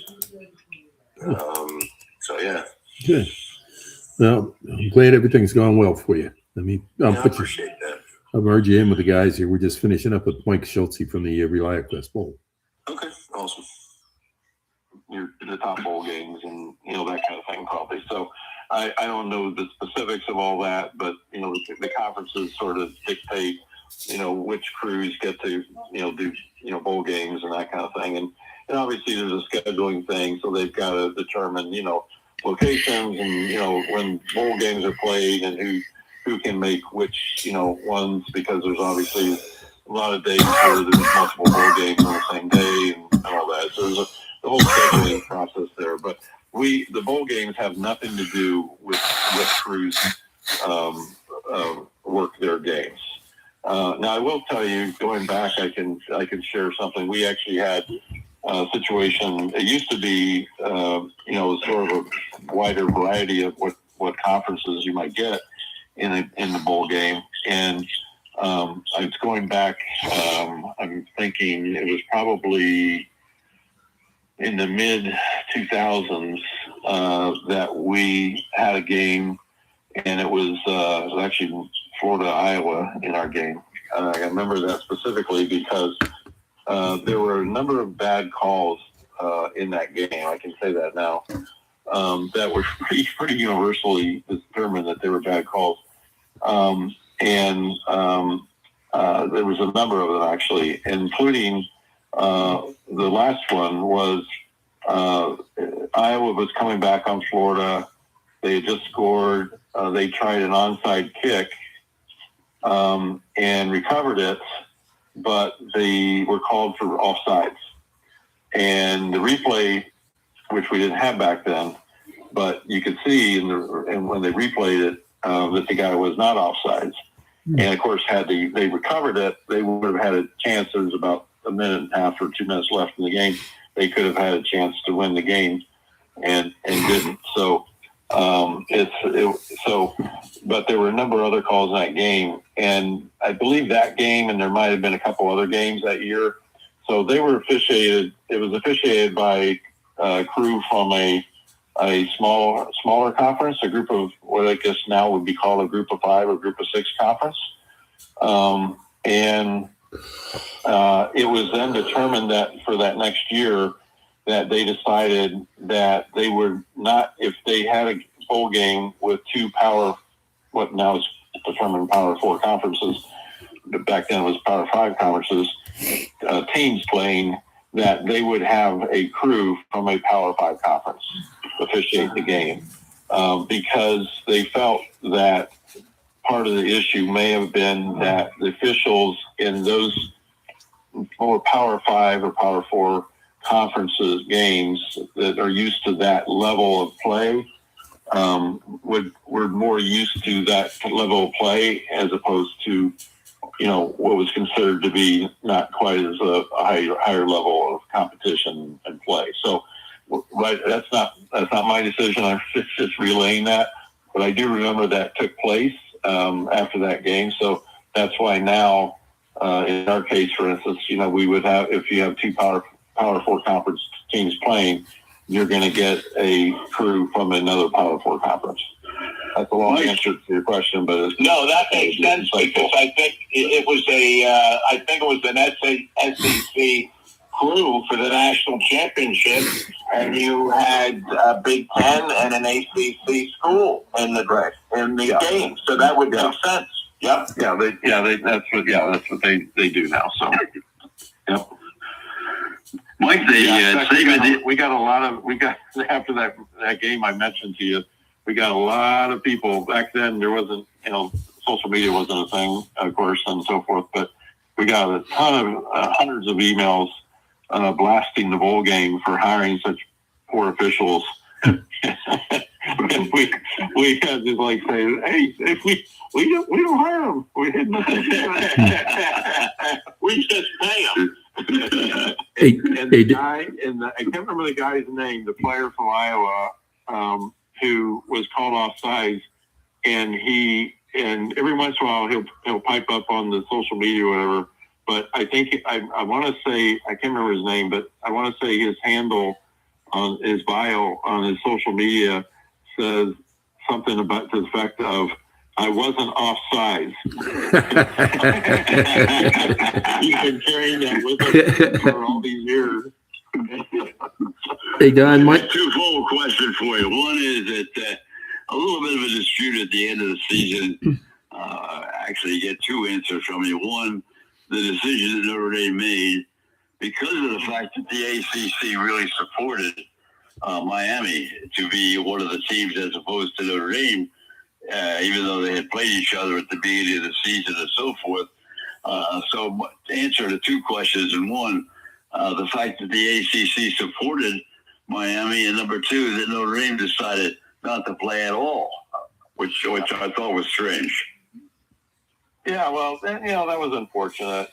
Good. Well, I'm glad everything's going well for you. I mean, I appreciate that. I'll merge you in with the guys here. We're just finishing up with Mike Schulze from the Realiaquest Bowl. Okay, awesome. You're the top bowl games and that kind of thing, probably. So I don't know the specifics of all that, but the conferences sort of dictate which crews get to do bowl games and that kind of thing. And obviously there's a scheduling thing, so they've got to determine locations and when bowl games are played and who can make which ones, because there's obviously a lot of days where there's multiple bowl games on the same day and all that. So there's the whole scheduling process there. But the bowl games have nothing to do with crews work their games. Now I will tell you, going back, I can share something. We actually had a situation. It used to be sort of a wider variety of what conferences you might get in the bowl game. And I was going back. I'm thinking it was probably in the mid 2000s that we had a game, and it was actually Florida, Iowa in our game. I remember that specifically because there were a number of bad calls in that game. I can say that now. That were pretty universally determined that they were bad calls. And there was a number of them actually, including the last one was Iowa was coming back on Florida. They had just scored. They tried an onside kick and recovered it, but they were called for offsides. And the replay, which we didn't have back then, but you could see and when they replayed it, that the guy was not offsides. And of course, had they recovered it, they would have had a chance. There was about a minute and a half or 2 minutes left in the game. They could have had a chance to win the game, and didn't. So but there were a number of other calls in that game, and I believe that game, and there might have been a couple other games that year. So they were officiated. It was officiated by a crew from a smaller conference, a group of what I guess now would be called a group of 5 or group of 6 conference. And it was then determined that for that next year that they decided that they would not, if they had a bowl game with 2 what now is determined Power 4 conferences, but back then it was Power 5 conferences, teams playing, that they would have a crew from a Power 5 conference officiate the game, because they felt that part of the issue may have been that the officials in those more Power 5 or Power 4 conferences games that are used to that level of play were more used to that level of play as opposed to, what was considered to be not quite as a higher level of competition and play. So, right, that's not my decision. I'm just relaying that, but I do remember that took place after that game. So that's why now, in our case, for instance, we would have, if you have two Power 4 conference teams playing, you're going to get a crew from another Power 4 conference. That's a long answer to your question, but No, that makes sense because I think it was an SEC crew for the national championship, and you had a Big Ten and an ACC school in the game, so that would make sense. Yep. that's what they do now. So, yep. Mike, we got after that game I mentioned to you, we got a lot of people. Back then there wasn't, social media wasn't a thing, of course, and so forth, but we got a ton of hundreds of emails blasting the bowl game for hiring such poor officials. And we had to say, hey, if we don't hire them, we didn't. We just pay them. And the guy, I can't remember the guy's name, the player from Iowa, who was called offsides, and every once in a while he'll pipe up on the social media or whatever. But I think I want to say, I can't remember his name, but I want to say his handle on his bio on his social media says something about to the effect of, I wasn't offsides. He's been carrying that with us for all these years. Hey, Don, twofold question for you. One is that a little bit of a dispute at the end of the season. Actually, you get two answers from you. One, the decision that Notre Dame made, because of the fact that the ACC really supported Miami to be one of the teams as opposed to Notre Dame, even though they had played each other at the beginning of the season and so forth. So to answer the two questions in one, the fact that the ACC supported Miami, and number two, that Notre Dame decided not to play at all, which I thought was strange. Yeah, well, that was unfortunate.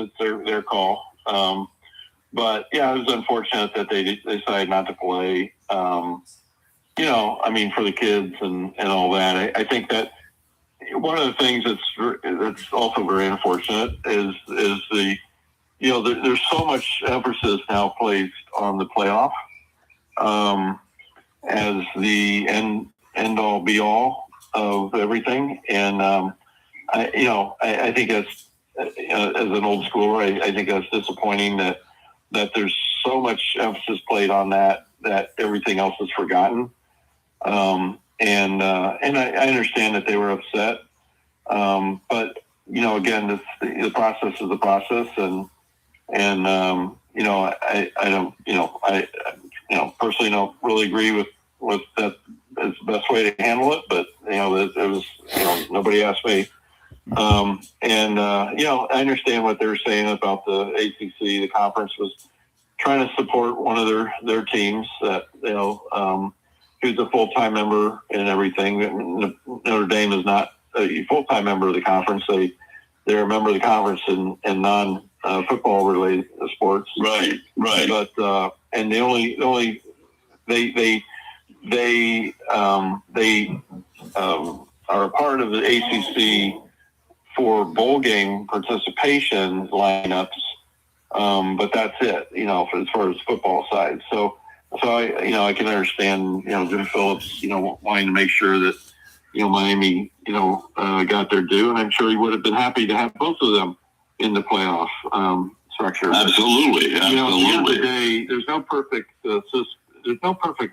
It's their call. But yeah, it was unfortunate that they decided not to play. For the kids and all that. I think that one of the things that's also very unfortunate is there's so much emphasis now placed on the playoff as the end all be all of everything, and I think that's as an old schooler, I think that's disappointing that there's so much emphasis played on that everything else is forgotten. And I understand that they were upset. But again, the process is the process, and I personally don't really agree with that as the best way to handle it, but it was nobody asked me. I understand what they're saying about the ACC. The conference was trying to support one of their teams that who's a full-time member and everything. Notre Dame is not a full-time member of the conference. They're a member of the conference in non-football related sports. Right. But and they are a part of the ACC for bowl game participation lineups. But that's it, as far as football side. So I can understand, Jim Phillips, wanting to make sure that, Miami, got their due, and I'm sure he would have been happy to have both of them in the playoff structure. Absolutely. At the end of the day, there's no perfect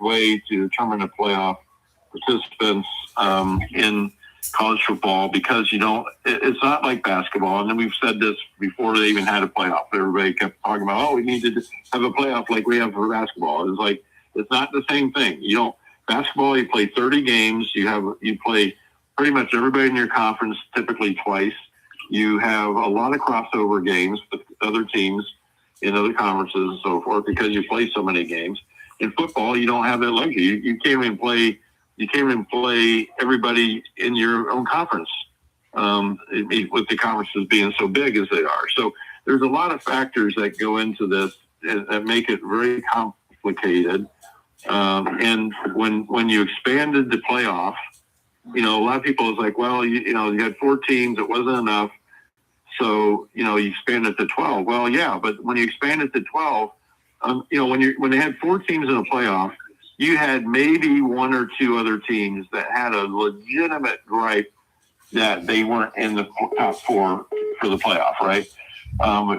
way to determine the playoff participants in college football, because it's not like basketball. And then we've said this before they even had a playoff. Everybody kept talking about, we need to have a playoff like we have for basketball. It's like, it's not the same thing. basketball, you play 30 games. You play pretty much everybody in your conference, typically twice. You have a lot of crossover games with other teams in other conferences and so forth because you play so many games. In football, you don't have that luxury. You can't even play. You can't even play everybody in your own conference. With the conferences being so big as they are. So there's a lot of factors that go into this that make it very complicated. And when you expanded the playoff, a lot of people was like, well, you had 4 teams, it wasn't enough. So, you expanded to 12. Well, yeah, but when you expanded to 12, when they had 4 teams in a playoff, you had maybe 1 or 2 other teams that had a legitimate gripe that they weren't in the top 4 for the playoff, right?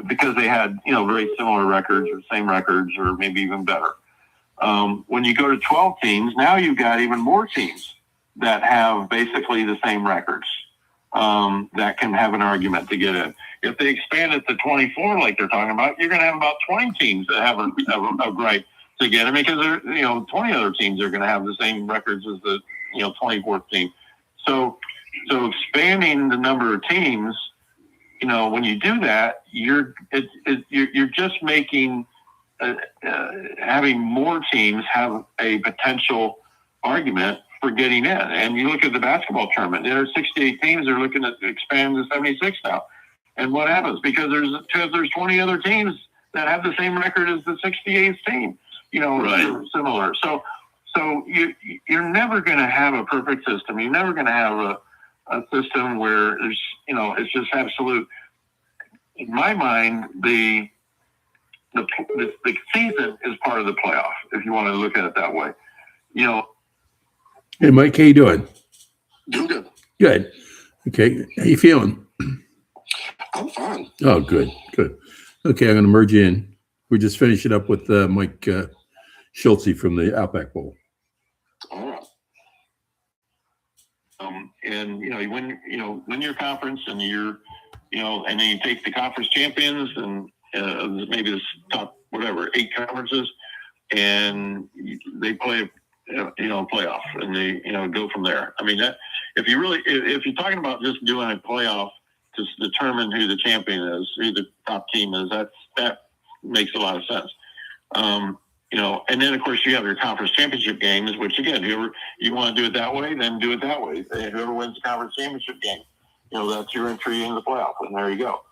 Because they had, very similar records or same records or maybe even better. When you go to 12 teams, now you've got even more teams that have basically the same records that can have an argument to get in. If they expand it to 24, like they're talking about, you're going to have about 20 teams that have a gripe to get in because 20 other teams are going to have the same records as the 24th team. So expanding the number of teams, when you do that, you're just making having more teams have a potential argument for getting in. And you look at the basketball tournament, there are 68 teams. They're looking to expand to 76 now. And what happens? Because there's 20 other teams that have the same record as the 68th team. Right. Similar. So you're never going to have a perfect system. You're never going to have a system where there's, it's just absolute. In my mind, the season is part of the playoff, if you want to look at it that way. Hey, Mike, how you doing? Doing good. Good. Okay. How you feeling? I'm fine. Oh, good. Okay, I'm going to merge you in. We're just finishing up with Mike Schulze from the Outback Bowl. All right. And you win your conference, and and then you take the conference champions, and maybe the top 8 conferences, and they play playoff, and they go from there. I mean, that if you're talking about just doing a playoff to determine who the champion is, who the top team is, that makes a lot of sense. And then of course you have your conference championship games, which again, whoever you want to do it that way, then do it that way. Whoever wins the conference championship game, that's your entry into the playoff, and there you go.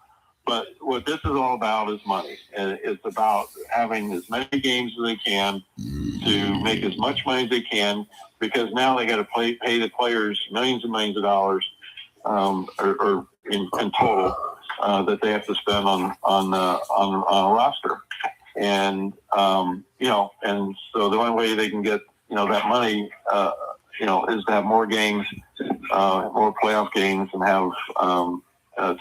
But what this is all about is money. And it's about having as many games as they can to make as much money as they can, because now they got to pay the players millions and millions of dollars, or in total, that they have to spend on a roster. And and so the only way they can get that money is to have more games, more playoff games, and have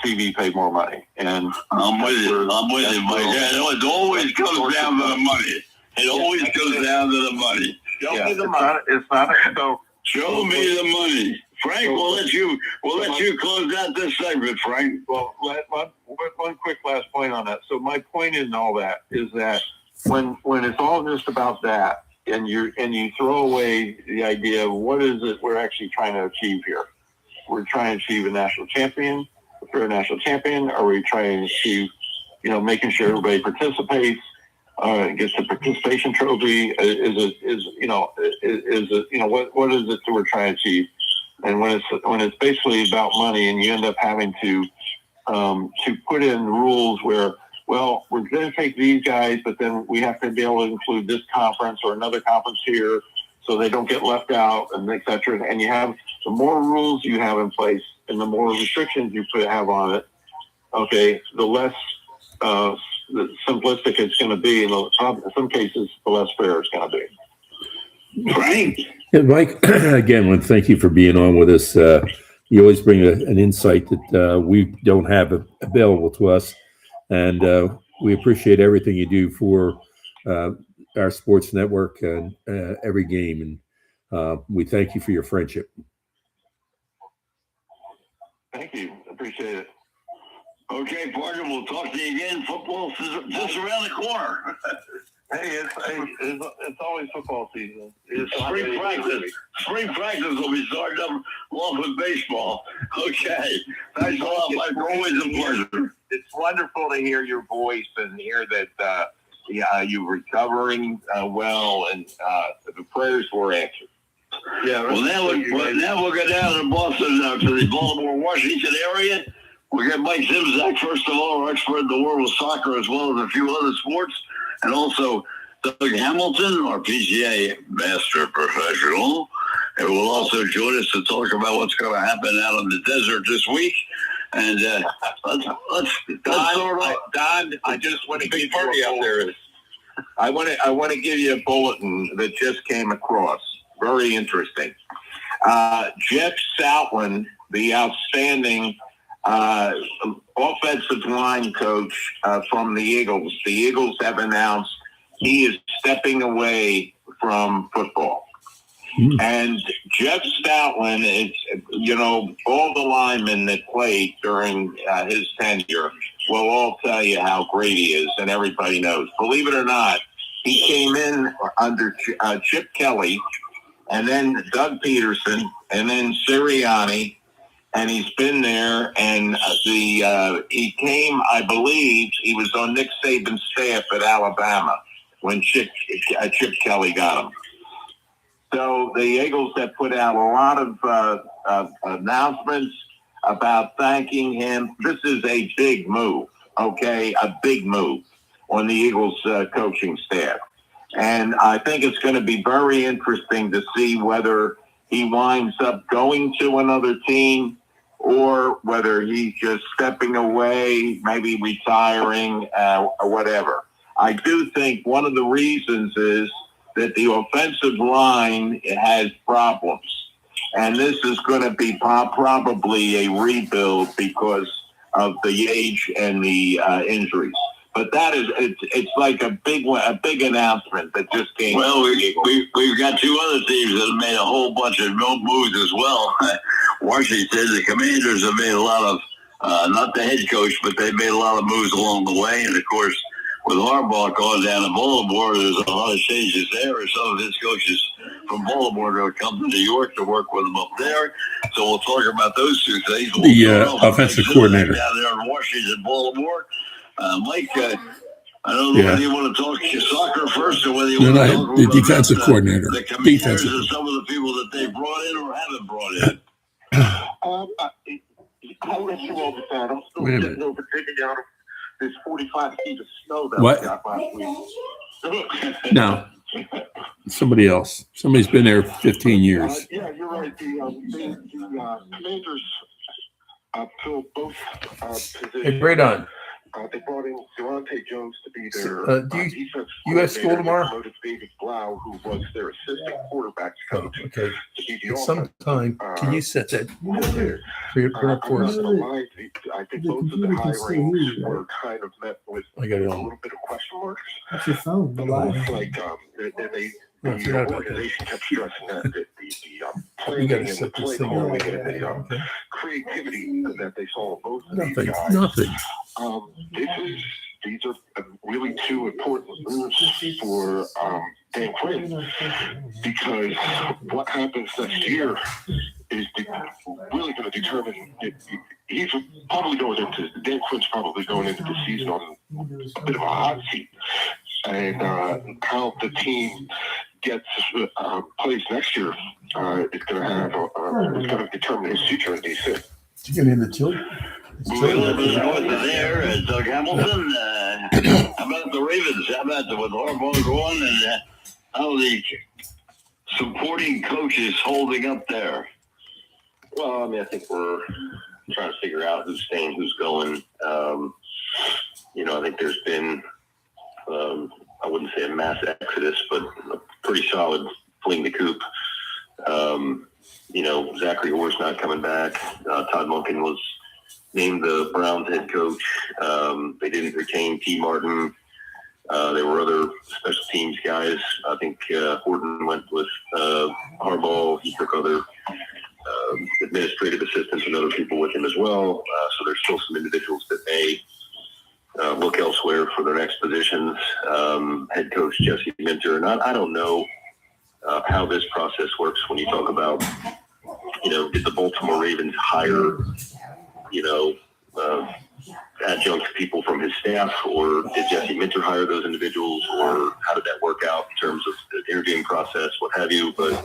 TV pay more money. And I'm with you, Mike. It always comes down to the money. It always goes down to the money. Show me the money. It's not so. Show me the money. Frank, we'll let you close out this segment, Frank. Well, one quick last point on that. So my point in all that is that when it's all just about that, and you throw away the idea of what is it we're actually trying to achieve here. We're trying to achieve a national champion. If we're a national champion, are we trying to achieve, making sure everybody participates, gets the participation trophy? What is it that we're trying to achieve? And when it's basically about money, and you end up having to put in rules where, well, we're going to take these guys, but then we have to be able to include this conference or another conference here, so they don't get left out, and et cetera. And you have the more rules you have in place, and the more restrictions you have on it, okay, the less simplistic it's going to be, and in some cases, the less fair it's going to be. Frank? Yeah, Mike, again, I want to thank you for being on with us. You always bring an insight that we don't have available to us, and we appreciate everything you do for our sports network and every game, and we thank you for your friendship. Thank you. Appreciate it. Okay, partner, we'll talk to you again. Football's just around the corner. It's always football season. It's spring practice. Spring practice will be starting up along with baseball. Okay. Thanks a lot, Mike. Always a pleasure. It's wonderful to hear your voice and hear that you're recovering well, and the prayers were answered. Yeah. Well, now we'll go down to Boston, to the Baltimore, Washington area. We'll get Mike Zimzak, first of all, our expert in the world of soccer, as well as a few other sports, and also Doug Hamilton, our PGA master professional, and will also join us to talk about what's going to happen out in the desert this week. And let's start off. Don, I just want to give you a bulletin. I want to give you a bulletin that just came across. Very interesting. Jeff Stoutland, the outstanding offensive line coach from the Eagles. The Eagles have announced he is stepping away from football. And Jeff Stoutland is, all the linemen that played during his tenure will all tell you how great he is, and everybody knows. Believe it or not, he came in under Chip Kelly, and then Doug Peterson, and then Sirianni, and he's been there. And he came, I believe, he was on Nick Saban's staff at Alabama when Chip Kelly got him. So the Eagles have put out a lot of announcements about thanking him. This is a big move, okay? A big move on the Eagles coaching staff. And I think it's going to be very interesting to see whether he winds up going to another team or whether he's just stepping away, maybe retiring, or whatever. I do think one of the reasons is that the offensive line has problems. And this is going to be probably a rebuild because of the age and the injuries. But it's like a big announcement that just came. Well, we've got two other teams that have made a whole bunch of moves as well. Washington, the Commanders have made a lot of, not the head coach, but they made a lot of moves along the way. And of course, with Harbaugh going down to Baltimore, there's a lot of changes there. And some of his coaches from Baltimore are going to come to New York to work with him up there. So we'll talk about those two things. The offensive coordinator down there in Washington, Baltimore. Mike, I don't know whether you want to talk soccer first or whether you want to talk about the defensive coordinator. The Commanders and some of the people that they brought in or haven't brought in. I'll let you all decide. I'm still getting over taking out of this 45 feet of snow that What? we got last week. No. Somebody else. Somebody's been there 15 years. Yeah, you're right. The Commanders filled both positions. Hey, great on. They brought in Delonte Jones to be their defense. You at school tomorrow? Promoted David Blau, who was their assistant quarterbacks coach. Okay. To be the Sometime, can you set that there? up for us? I think both of the hirings were kind of met with I got it a on. little bit of question marks. What's your phone? The live. Like, the organization kept stressing that the You planning got to and the set play this thing calling up. and the Okay. creativity that they saw in both of these Nothing. guys. Nothing. These are really two important moves for Dan Quinn, because what happens next year is really going to determine. He's probably going into Dan Quinn's probably going into the season on a bit of a hot seat, and how the team gets plays next year is going to determine his future in DC. Did you get in the children? Moving a little bit north of there, Doug Hamilton. How about the Ravens? How about with Harbaugh going and how the supporting coaches holding up there? Well, I mean, I think we're trying to figure out who's staying, who's going. I think there's been, I wouldn't say a mass exodus, but a pretty solid fling the coop. Zachary Orr's not coming back. Todd Monken was named the Browns head coach. They didn't retain T. Martin. There were other special teams guys. I think Horton went with Harbaugh. He took other administrative assistants and other people with him as well. So there's still some individuals that may look elsewhere for their next positions. Head coach Jesse Minter, and I don't know how this process works when you talk about, did the Baltimore Ravens hire, adjunct people from his staff, or did Jesse Minter hire those individuals, or how did that work out in terms of the interviewing process, what have you? But,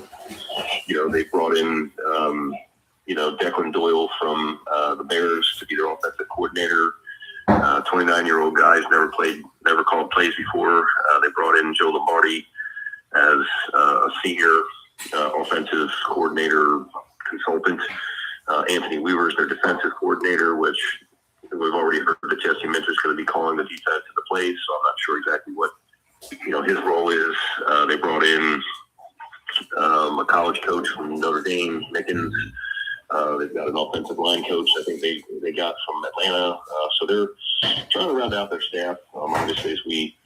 they brought in, Declan Doyle from the Bears to be their offensive coordinator. 29-year-old guys, never called plays before. They brought in Joe Lombardi as a senior offensive coordinator consultant. Anthony Weaver's their defensive coordinator, which we've already heard that Jesse Minter's going to be calling the defense to the plays, so I'm not sure exactly what his role is. They brought in a college coach from Notre Dame, Mickens. They've got an offensive line coach I think they got from Atlanta. So they're trying to round out their staff, obviously, as we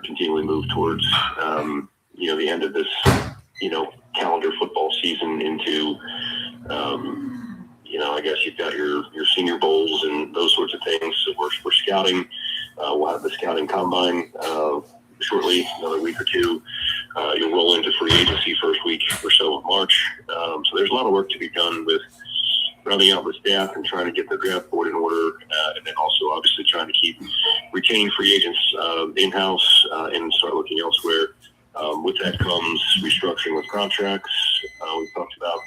continually move towards, the end of this, calendar football season into, I guess you've got your senior bowls and those sorts of things. So we're scouting. We'll have the scouting combine shortly, another week or two. You'll roll into free agency first week or so of March. So there's a lot of work to be done with rounding out the staff and trying to get the draft board in order, and then also obviously trying to keep retaining free agents in-house and start looking elsewhere. With that comes restructuring with contracts. We've talked about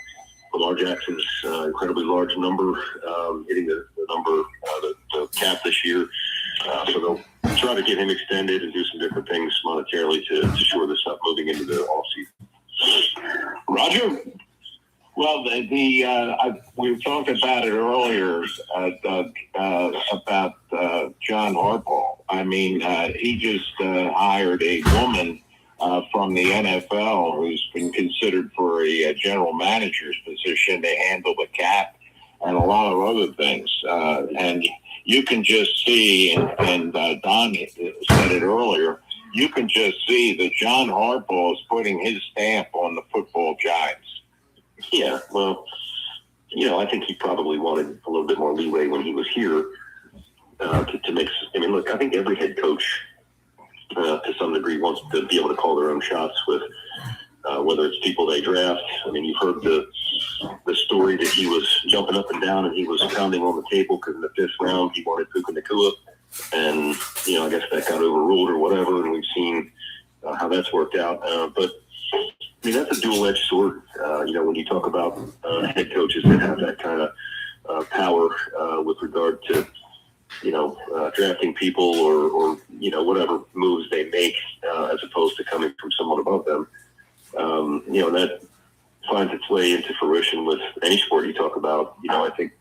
Lamar Jackson's incredibly large number, hitting the number, the cap this year. So they'll try to get him extended and do some different things monetarily to shore this up moving into the offseason. Roger? Well, we talked about it earlier, Doug, about John Harbaugh. I mean, he just hired a woman from the NFL who's been considered for a general manager's position to handle the cap and a lot of other things. And you can just see, and Don said it earlier, you can just see that John Harbaugh is putting his stamp on the football giants. Yeah, well, I think he probably wanted a little bit more leeway when he was here to make. I mean, look, I think every head coach, to some degree, wants to be able to call their own shots with whether it's people they draft. I mean, you've heard the story that he was jumping up and down and he was pounding on the table because in the 5th round he wanted Puka Nacua, and I guess that got overruled or whatever, and we've seen how that's worked out. But I mean, that's a dual-edged sword. When you talk about head coaches that have that kind of power with regard to, drafting people or whatever moves they make as opposed to coming from someone above them. And that finds its way into fruition with any sport you talk about. I think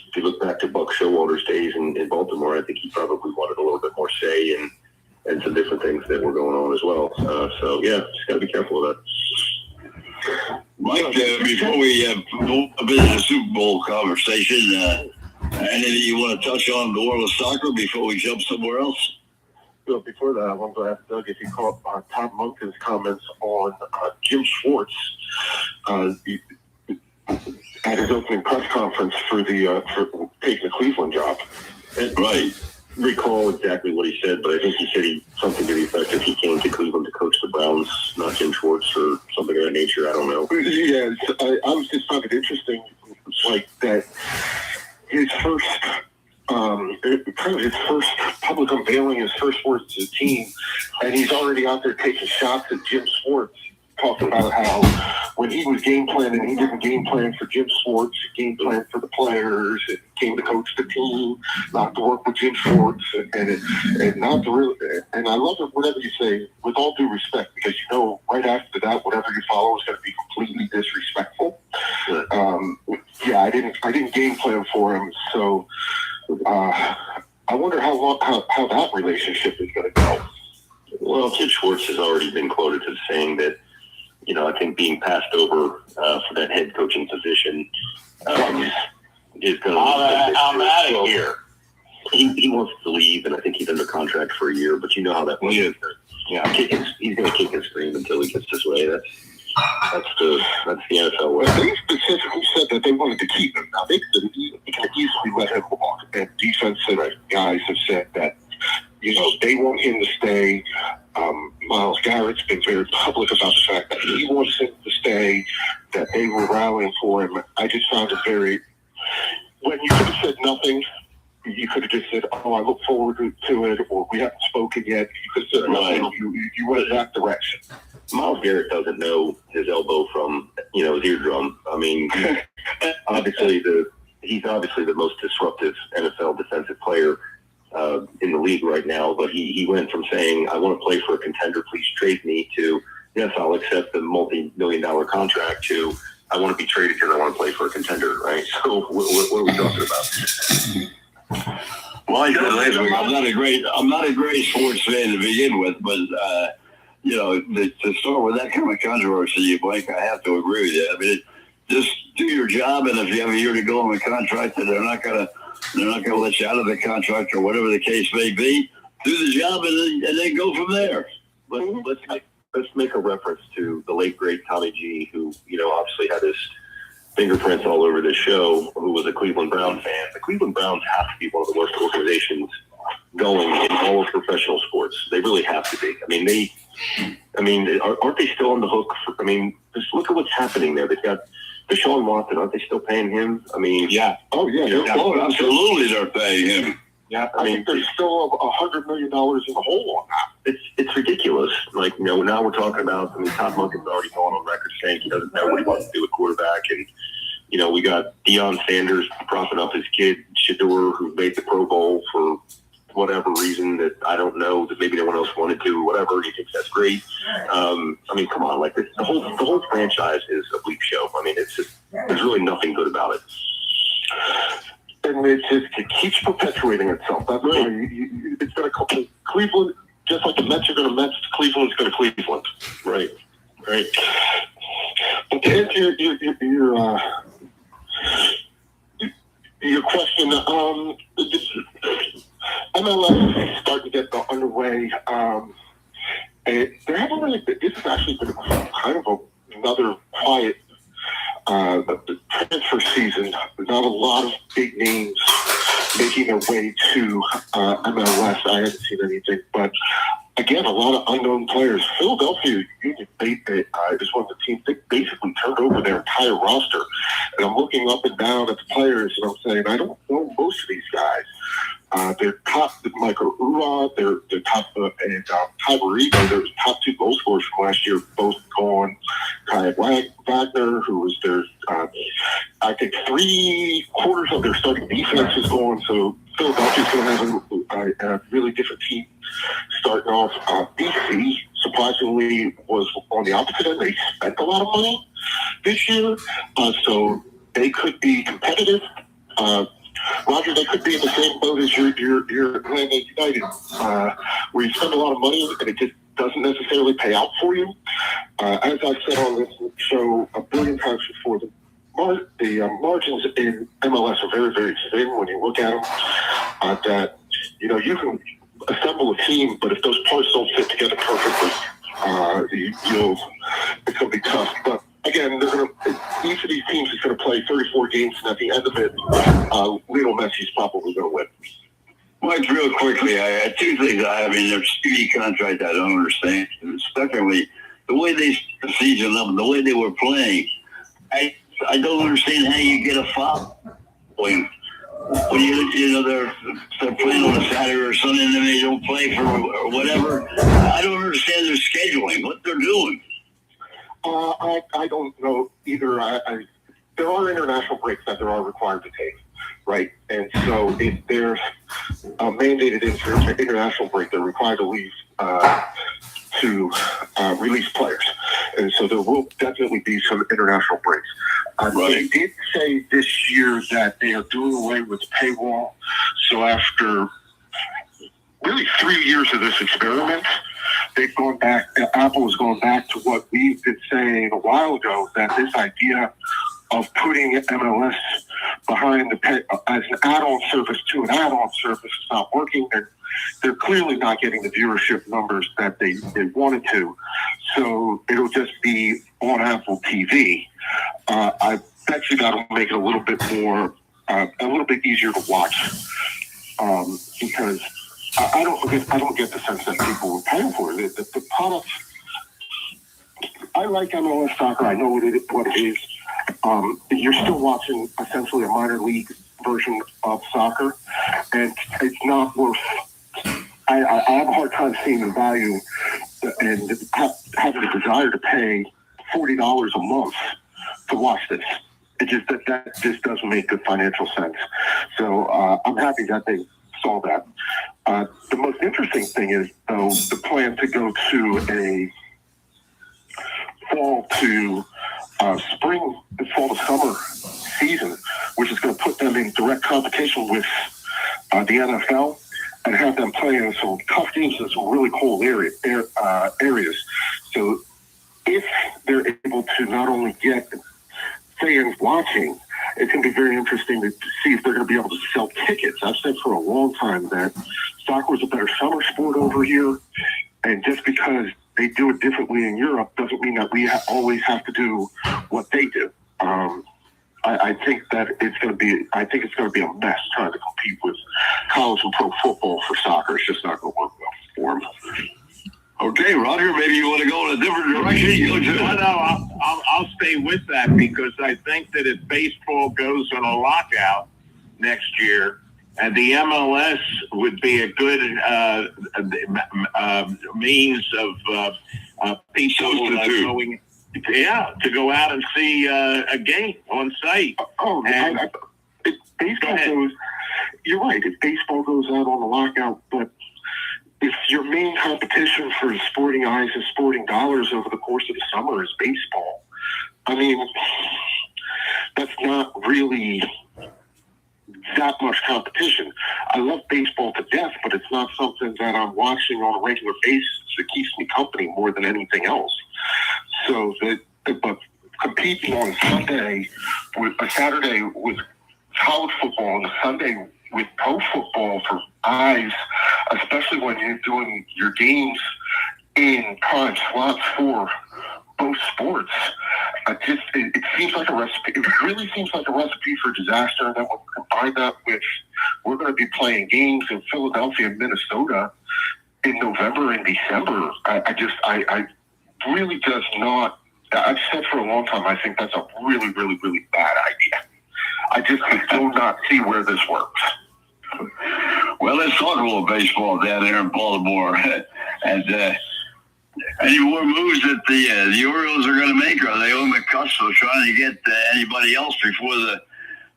if you look back to Buck Showalter's days in Baltimore, I think he probably wanted a little bit more say and some different things that were going on as well. So, yeah, just got to be careful of that. Mike, before we go a bit of the Super Bowl conversation, anything you want to touch on the world of soccer before we jump somewhere else? Well, before that, I want to ask Doug if he caught Tom Monken's comments on Jim Schwartz at his opening press conference for taking the Cleveland job. Right. Recall exactly what he said, but I think he said something to the effect if he came to Cleveland to coach the Browns, not Jim Schwartz or something of that nature. I don't know. Yeah, I was just found it interesting, like that his first public unveiling, his first words to the team, and he's already out there taking shots at Jim Schwartz, talking about how when he was game planning, he didn't game plan for Jim Schwartz, he game planned for the players, and came to coach the team, not to work with Jim Schwartz, and not to really. And I love it, whatever you say, with all due respect, because right after that, whatever you follow is going to be completely disrespectful. Yeah, I didn't game plan for him, so I wonder how that relationship is going to go. Well, Jim Schwartz has already been quoted as saying that, I think being passed over for that head coaching position is going to. I'm out of here. He wants to leave, and I think he's under contract for a year. But you know how that works. Yeah, he's going to kick and scream until he gets his way. That's the NFL way. They specifically said that they wanted to keep him. Now they could easily let him walk. And defensive guys have said that They want him to stay. Myles Garrett's been very public about the fact that he wants him to stay, that they were rallying for him. I just found it very, when you could have said nothing, you could have just said, "Oh, I look forward to it," or "We haven't spoken yet." You could have said nothing. You went in that direction. Myles Garrett doesn't know his elbow from, his eardrum. I mean, he's obviously the most disruptive NFL defensive player in the league right now. But he went from saying, "I want to play for a contender, please trade me," to, "Yes, I'll accept the multi-million-dollar contract," to, "I want to be traded because I want to play for a contender," right? So what are we talking about? Well, I said last week, I'm not a great sports fan to begin with, but to start with that kind of controversy, Blake, I have to agree with you. I mean, just do your job, and if you have a year to go on the contract, and they're not gonna let you out of the contract or whatever the case may be. Do the job, and then go from there. Let's make a reference to the late great Tommy G, who obviously had his fingerprints all over this show, who was a Cleveland Brown fan. The Cleveland Browns have to be one of the worst organizations going in all of professional sports. They really have to be. Aren't they still on the hook for, just look at what's happening there. They've got Deshaun Watson. Aren't they still paying him? Yeah. Oh, yeah. Oh, absolutely, they're paying him. Yeah, I think there's still $100 million in the hole on that. It's ridiculous. Now we're talking about, Todd Monken's already gone on record saying he doesn't know what he wants to do with quarterback. And, we got Deion Sanders propping up his kid, Shador, who made the Pro Bowl for whatever reason that I don't know, that maybe no one else wanted to, whatever. He thinks that's great. Come on, the whole franchise is a bleep show. There's really nothing good about it. And it keeps perpetuating itself. That's why it's going to come. Cleveland, just like the Mets are going to Mets, Cleveland's going to Cleveland. Right. But to answer your question, MLS is starting to get underway. And they haven't really. This has actually been kind of another quiet transfer season. Not a lot of big names making their way to MLS. I haven't seen anything, but again, a lot of unknown players. Philadelphia Union, they is one of the teams. They basically turned over their entire roster, and I'm looking up and down at the players, and I'm saying, I don't know most of these guys. They're top, Michael Ura, they're top, and Ty Barrigo, their top two goal scorers from last year, both gone. Kai Wagner, who was their, I think 3/4 of their starting defense is gone. So Philadelphia's going to have a really different team starting off. DC, surprisingly, was on the opposite end. They spent a lot of money this year, so they could be competitive. Roger, they could be in the same boat as your Atlanta United, where you spend a lot of money and it just doesn't necessarily pay out for you. As I've said on this show a billion times before, the margins in MLS are very, very thin when you look at them. That you can assemble a team, but if those parts don't fit together perfectly, it's going to be tough. But again, each of these teams is going to play 34 games, and at the end of it, Lionel Messi's probably going to win. Mike, real quickly, two things. Their speedy contract I don't understand. Secondly, the way they seasoned them, the way they were playing, I don't understand how you get a foul when they're playing on a Saturday or Sunday and then they don't play for or whatever. I don't understand their scheduling, what they're doing. I don't know either. There are international breaks that they are required to take, right? And so if there's a mandated international break, they're required to leave to release players. And so there will definitely be some international breaks. They did say this year that they are doing away with paywall. So after really 3 years of this experiment, they've gone back. Apple has gone back to what we've been saying a while ago, that this idea of putting MLS behind as an add-on service to an add-on service is not working. They're clearly not getting the viewership numbers that they wanted to. So it'll just be on Apple TV. I bet you that'll make it a little bit more, a little bit easier to watch, because I don't get the sense that people were paying for it. The product. I like MLS soccer. I know what it is. You're still watching essentially a minor league version of soccer, and it's not worth. I have a hard time seeing the value and having the desire to pay $40 a month to watch this. It just that just doesn't make good financial sense. So I'm happy that they saw that. The most interesting thing is, though, the plan to go to a fall to summer season, which is going to put them in direct competition with the NFL and have them play in some tough games in some really cold areas. So if they're able to not only get fans watching, it's going to be very interesting to see if they're going to be able to sell tickets. I've said for a long time that soccer is a better summer sport over here, and just because they do it differently in Europe doesn't mean that we always have to do what they do. I think that it's going to be. I think it's going to be a mess trying to compete with college and pro football for soccer. It's just not going to work well for them. Okay, Roger, maybe you want to go in a different direction. No, I'll stay with that because I think that if baseball goes on a lockout next year, and the MLS would be a good means of people going, to go out and see a game on site. If baseball goes, you're right. If baseball goes out on the lockout, but if your main competition for sporting eyes and sporting dollars over the course of the summer is baseball, I mean, that's not really that much competition. I love baseball to death, but it's not something that I'm watching on a regular basis. It keeps me company more than anything else. So, but competing on Sunday with a Saturday with college football and a Sunday with pro football for eyes, especially when you're doing your games in prime slots for both sports, it seems like a recipe. It really seems like a recipe for disaster. And then we'll combine that with we're going to be playing games in Philadelphia and Minnesota in November and December. I really does not. I've said for a long time, I think that's a really, really, really bad idea. I do not see where this works. Well, let's talk a little baseball down there in Baltimore. And any more moves that the Orioles are going to make? Are they on the cusp of trying to get anybody else before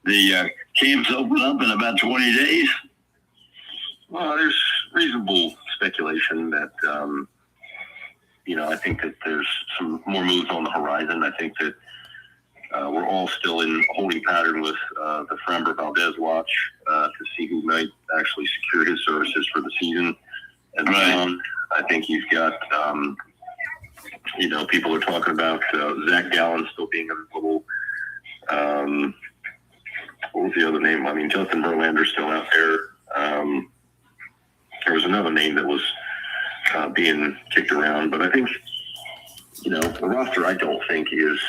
the camps open up in about 20 days? Well, there's reasonable speculation that, I think that there's some more moves on the horizon. I think that we're all still in a holding pattern with the Framber Valdez watch to see who might actually secure his services for the season. And I think you've got, people are talking about Zach Gallen still being available. What was the other name? I mean, Justin Verlander's still out there. There was another name that was being kicked around, but I think, the roster I don't think is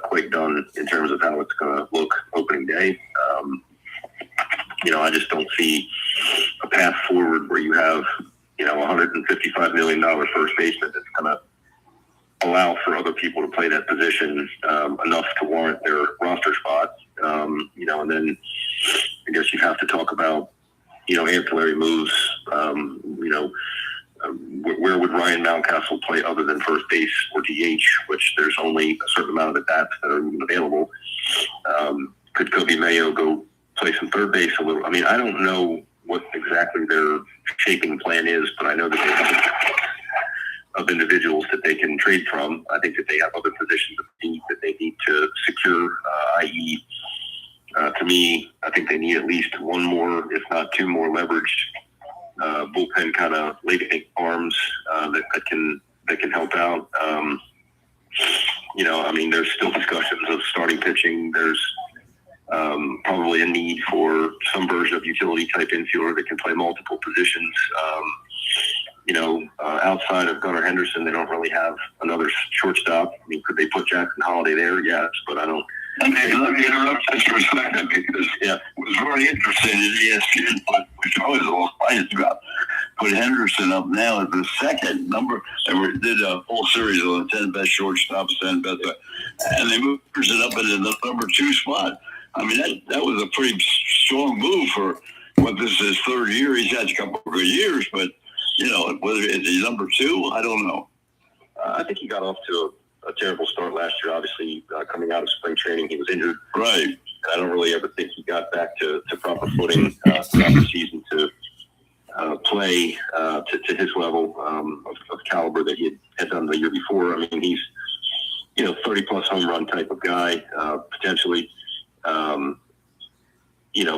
quite done in terms of how it's going to look opening day. I just don't see a path forward where you have, $155 million first baseman that's going to allow for other people to play that position enough to warrant their roster spot. And then I guess you have to talk about, ancillary moves. Where would Ryan Mountcastle play other than first base or DH, which there's only a certain amount of at-bats that are even available? Could Kobe Mayo go play some third base a little? I mean, I don't know what exactly their shaping plan is, but I know that they have of individuals that they can trade from. I think that they have other positions of need that they need to secure, i.e., to me, I think they need at least one more, if not two more leveraged bullpen kind of late arms that can help out. There's still discussions of starting pitching. There's probably a need for some version of utility type infielder that can play multiple positions. Outside of Gunnar Henderson, they don't really have another shortstop. I mean, could they put Jackson Holiday there? Yes, but I don't. Okay, let me interrupt just for a second because it was very interesting in ESPN, which I was all excited about. put Henderson up now as the second number. They did a full series on the 10 best shortstops, 10 best, and they moved Henderson up into the number 2 spot. I mean, that was a pretty strong move for what this is his third year. He's had a couple of good years, but, whether it's his number 2, I don't know. I think he got off to a terrible start last year. Obviously, coming out of spring training, he was injured. Right. I don't really ever think he got back to proper footing throughout the season to play to his level of caliber that he had done the year before. I mean, he's 30-plus home run type of guy, potentially.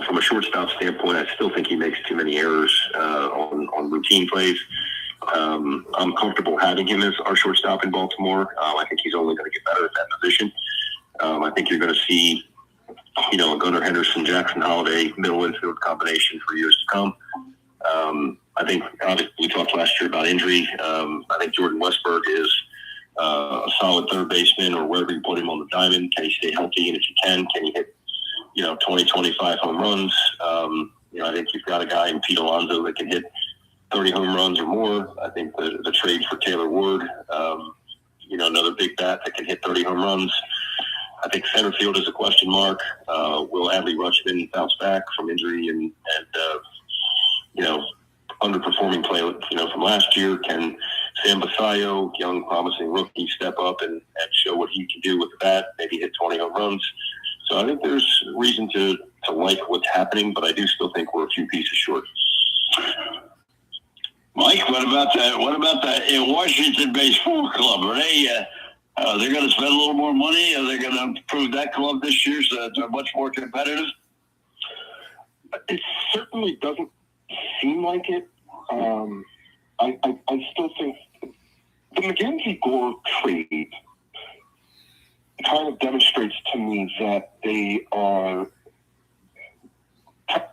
From a shortstop standpoint, I still think he makes too many errors on routine plays. I'm comfortable having him as our shortstop in Baltimore. I think he's only going to get better at that position. I think you're going to see, a Gunnar Henderson, Jackson Holiday, middle infield combination for years to come. I think obviously we talked last year about injury. I think Jordan Westberg is a solid third baseman, or wherever you put him on the diamond. Can he stay healthy? And if you can he hit 20, 25 home runs? I think you've got a guy in Pete Alonso that can hit 30 home runs or more. I think the trade for Taylor Ward, another big bat that can hit 30 home runs. I think center field is a question mark. Will Adley Rutschman bounce back from injury and underperforming play, from last year? Can Sam Basayo, young promising rookie, step up and show what he can do with the bat? Maybe hit 20 home runs. So I think there's reason to like what's happening, but I do still think we're a few pieces short. Mike, what about the Washington Baseball Club? Are they're going to spend a little more money? Are they going to improve that club this year so that they're much more competitive? It certainly doesn't seem like it. I still think the Mackenzie-Gore trade kind of demonstrates to me that they are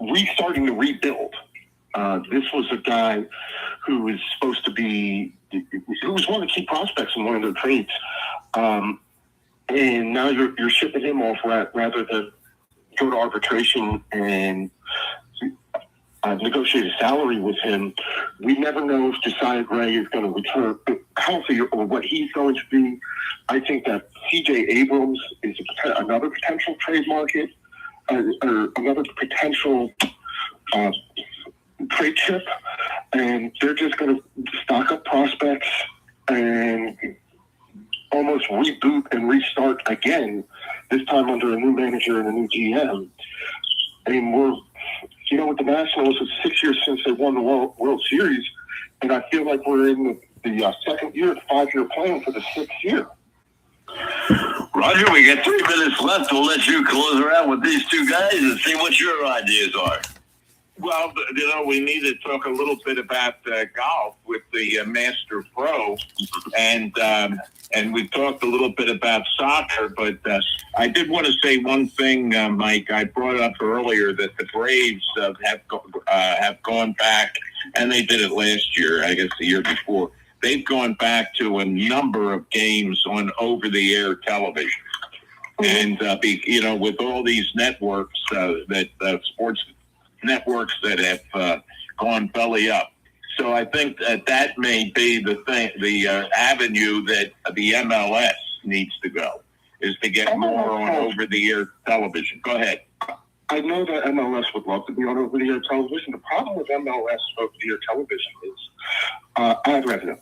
restarting to rebuild. This was a guy who was supposed to be, who was one of the key prospects in one of their trades. And now you're shipping him off rather than go to arbitration and negotiate a salary with him. We never know if Josiah Gray is going to return healthy or what he's going to be. I think that C.J. Abrams is another potential trade market, or another potential trade chip, and they're just going to stock up prospects and almost reboot and restart again, this time under a new manager and a new GM. I mean, with the Nationals, it's 6 years since they won the World Series, and I feel like we're in the second year, the 5-year plan for the 6th year. Roger, we got 3 minutes left. We'll let you close around with these two guys and see what your ideas are. Well, we need to talk a little bit about golf with the Master Pro, and we talked a little bit about soccer. But I did want to say one thing, Mike. I brought up earlier that the Braves have gone back, and they did it last year, I guess the year before. They've gone back to a number of games on over-the-air television. And, with all these networks, sports networks that have gone belly up. So I think that may be the avenue that the MLS needs to go, is to get more on over-the-air television. Go ahead. I know that MLS would love to be on over-the-air television. The problem with MLS over-the-air television is ad revenue.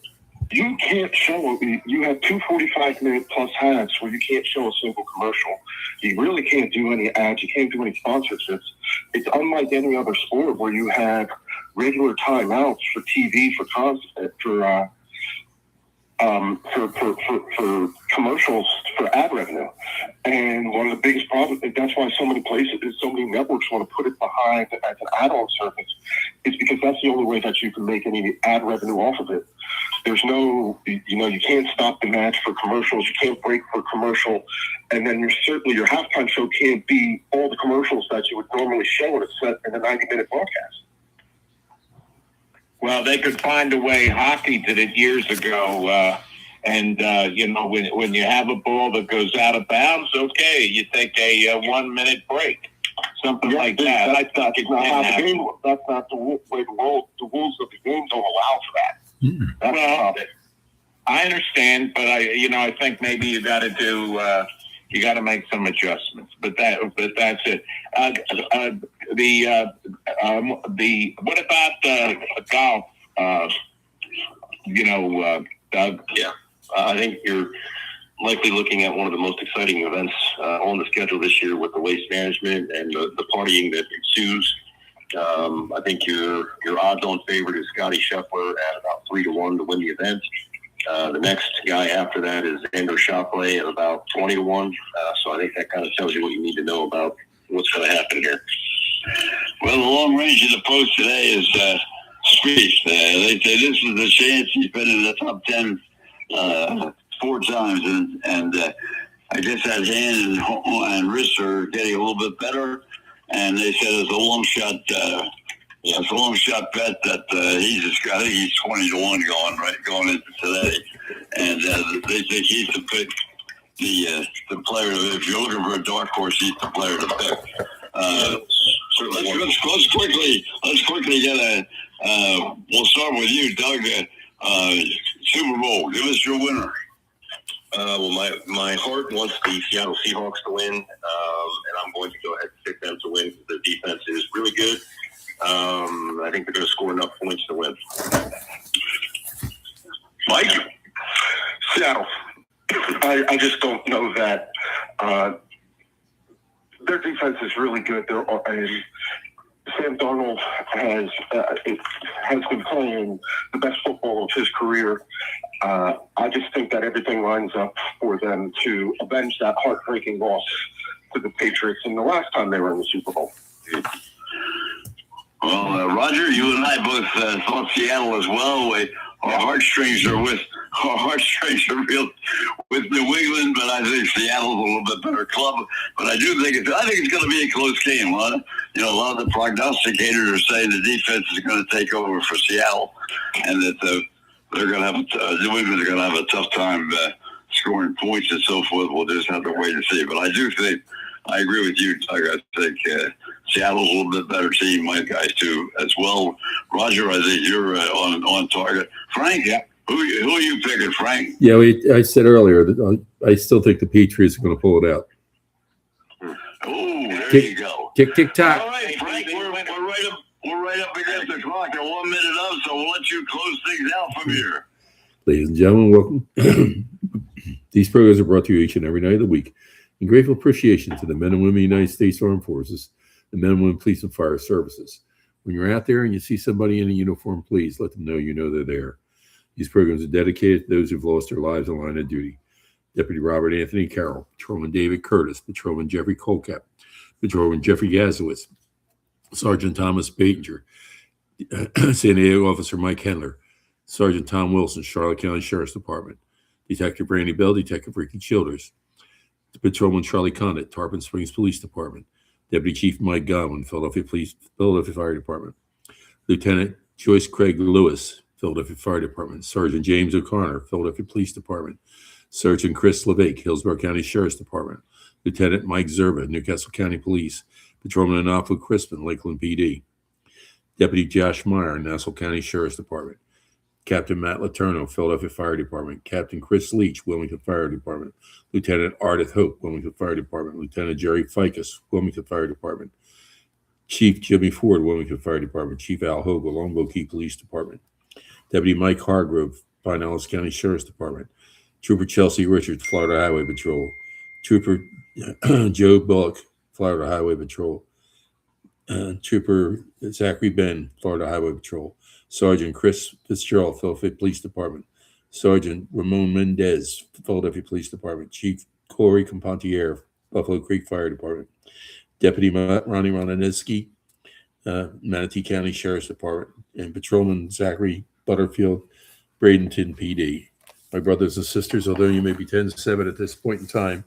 You can't show, you have 2 45-minute plus ads where you can't show a single commercial. You really can't do any ads. You can't do any sponsorships. It's unlike any other sport where you have regular timeouts for TV, for commercials, for ad revenue. And one of the biggest problems, that's why so many places, so many networks want to put it behind as an add-on service, is because that's the only way that you can make any ad revenue off of it. There's no, you can't stop the match for commercials. You can't break for commercial. And then your halftime show can't be all the commercials that you would normally show in a 90-minute broadcast. Well, they could find a way. Hockey did it years ago. When you have a ball that goes out of bounds, okay, you take a 1-minute break. something like that. I think it not can how the happen. game. That's not the way the rules of the game don't allow for that. That's the problem. I understand, but I think maybe you got to do. You got to make some adjustments, but that's it. What about golf? Yeah, I think you're likely looking at one of the most exciting events on the schedule this year with the waste management and the partying that ensues. I think your odds-on favorite is Scotty Scheffler at about 3-1 to win the event. The next guy after that is Endo Shopley at about 20-1. So I think that kind of tells you what you need to know about what's going to happen here. Well, the long range in the post today is Spieth. They say this is the chance. He's been in the top 10 4 times, and I guess that hand and wrist are getting a little bit better. And they said it's a long shot. It's a long shot bet that I think he's 20-1 going into today, and they think he's to pick the player. If you're looking for a dark horse, he's the player to pick. Let's quickly get a. We'll start with you, Doug. Super Bowl. Give us your winner. Well, my heart wants the Seattle Seahawks to win, and I'm going to go ahead and pick them to win. The defense is really good. I think they're going to score enough points to win. Mike? Seattle. I just don't know that their defense is really good. Sam Darnold has been playing the best football of his career. I just think that everything lines up for them to avenge that heartbreaking loss to the Patriots in the last time they were in the Super Bowl. Well, Roger, you and I both thought Seattle as well. Our heartstrings are real with New England, but I think Seattle's a little bit better club. But I do think it's going to be a close game. A lot of the prognosticators are saying the defense is going to take over for Seattle, and that they're going to have New England's going to have a tough time scoring points and so forth. We'll just have to wait and see. But I do think I agree with you, Doug. I think Seattle's a little bit better team. My guys too, as well. Roger, I think you're on target. Frank, yeah. Who are you picking, Frank? Yeah, I said earlier that I still think the Patriots are going to pull it out. Oh, there you go. Tick, tick, tock. All right, Frank, we're right up against the clock. They're 1 minute up, so we'll let you close things out from here. Ladies and gentlemen, welcome. These programs are brought to you each and every night of the week. In grateful appreciation to the men and women of the United States Armed Forces, the men and women police and fire services. When you're out there and you see somebody in a uniform, please let them know you know they're there. These programs are dedicated to those who've lost their lives in line of duty. Deputy Robert Anthony Carroll, Patrolman David Curtis, Patrolman Jeffrey Colcap, Patrolman Jeffrey Gazowitz, Sergeant Thomas Batinger, San Diego Officer Mike Hendler, Sergeant Tom Wilson, Charlotte County Sheriff's Department, Detective Brandy Bell, Detective Ricky Childers, Patrolman Charlie Condit, Tarpon Springs Police Department, Deputy Chief Mike Godwin, Philadelphia Fire Department, Lieutenant Joyce Craig Lewis, Philadelphia Fire Department, Sergeant James O'Connor, Philadelphia Police Department, Sergeant Chris LeVake, Hillsborough County Sheriff's Department, Lieutenant Mike Zerba, Newcastle County Police, Patrolman Anafu Crispin, Lakeland PD, Deputy Josh Meyer, Nassau County Sheriff's Department, Captain Matt Letourneau, Philadelphia Fire Department, Captain Chris Leach, Wilmington Fire Department, Lieutenant Ardith Hope, Wilmington Fire Department, Lieutenant Jerry Ficus, Wilmington Fire Department, Chief Jimmy Ford, Wilmington Fire Department, Chief Al Hogue, Longbow Key Police Department, Deputy Mike Hargrove, Pinellas County Sheriff's Department, Trooper Chelsea Richards, Florida Highway Patrol, Trooper Joe Bullock, Florida Highway Patrol, Trooper Zachary Ben, Florida Highway Patrol, Sergeant Chris Fitzgerald, Philadelphia Police Department, Sergeant Ramon Mendez, Philadelphia Police Department, Chief Corey Compantier, Buffalo Creek Fire Department, Deputy Ronnie Ronanitsky, Manatee County Sheriff's Department, and Patrolman Zachary Butterfield, Bradenton PD. My brothers and sisters, although you may be 10-7 at this point in time,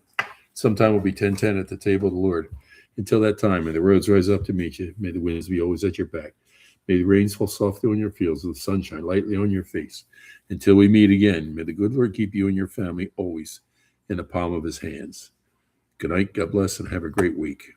sometime we'll be 10-10 at the table of the Lord. Until that time, may the roads rise up to meet you. May the winds be always at your back. May the rains fall softly on your fields and the sunshine lightly on your face. Until we meet again, may the good Lord keep you and your family always in the palm of his hands. Good night, God bless, and have a great week.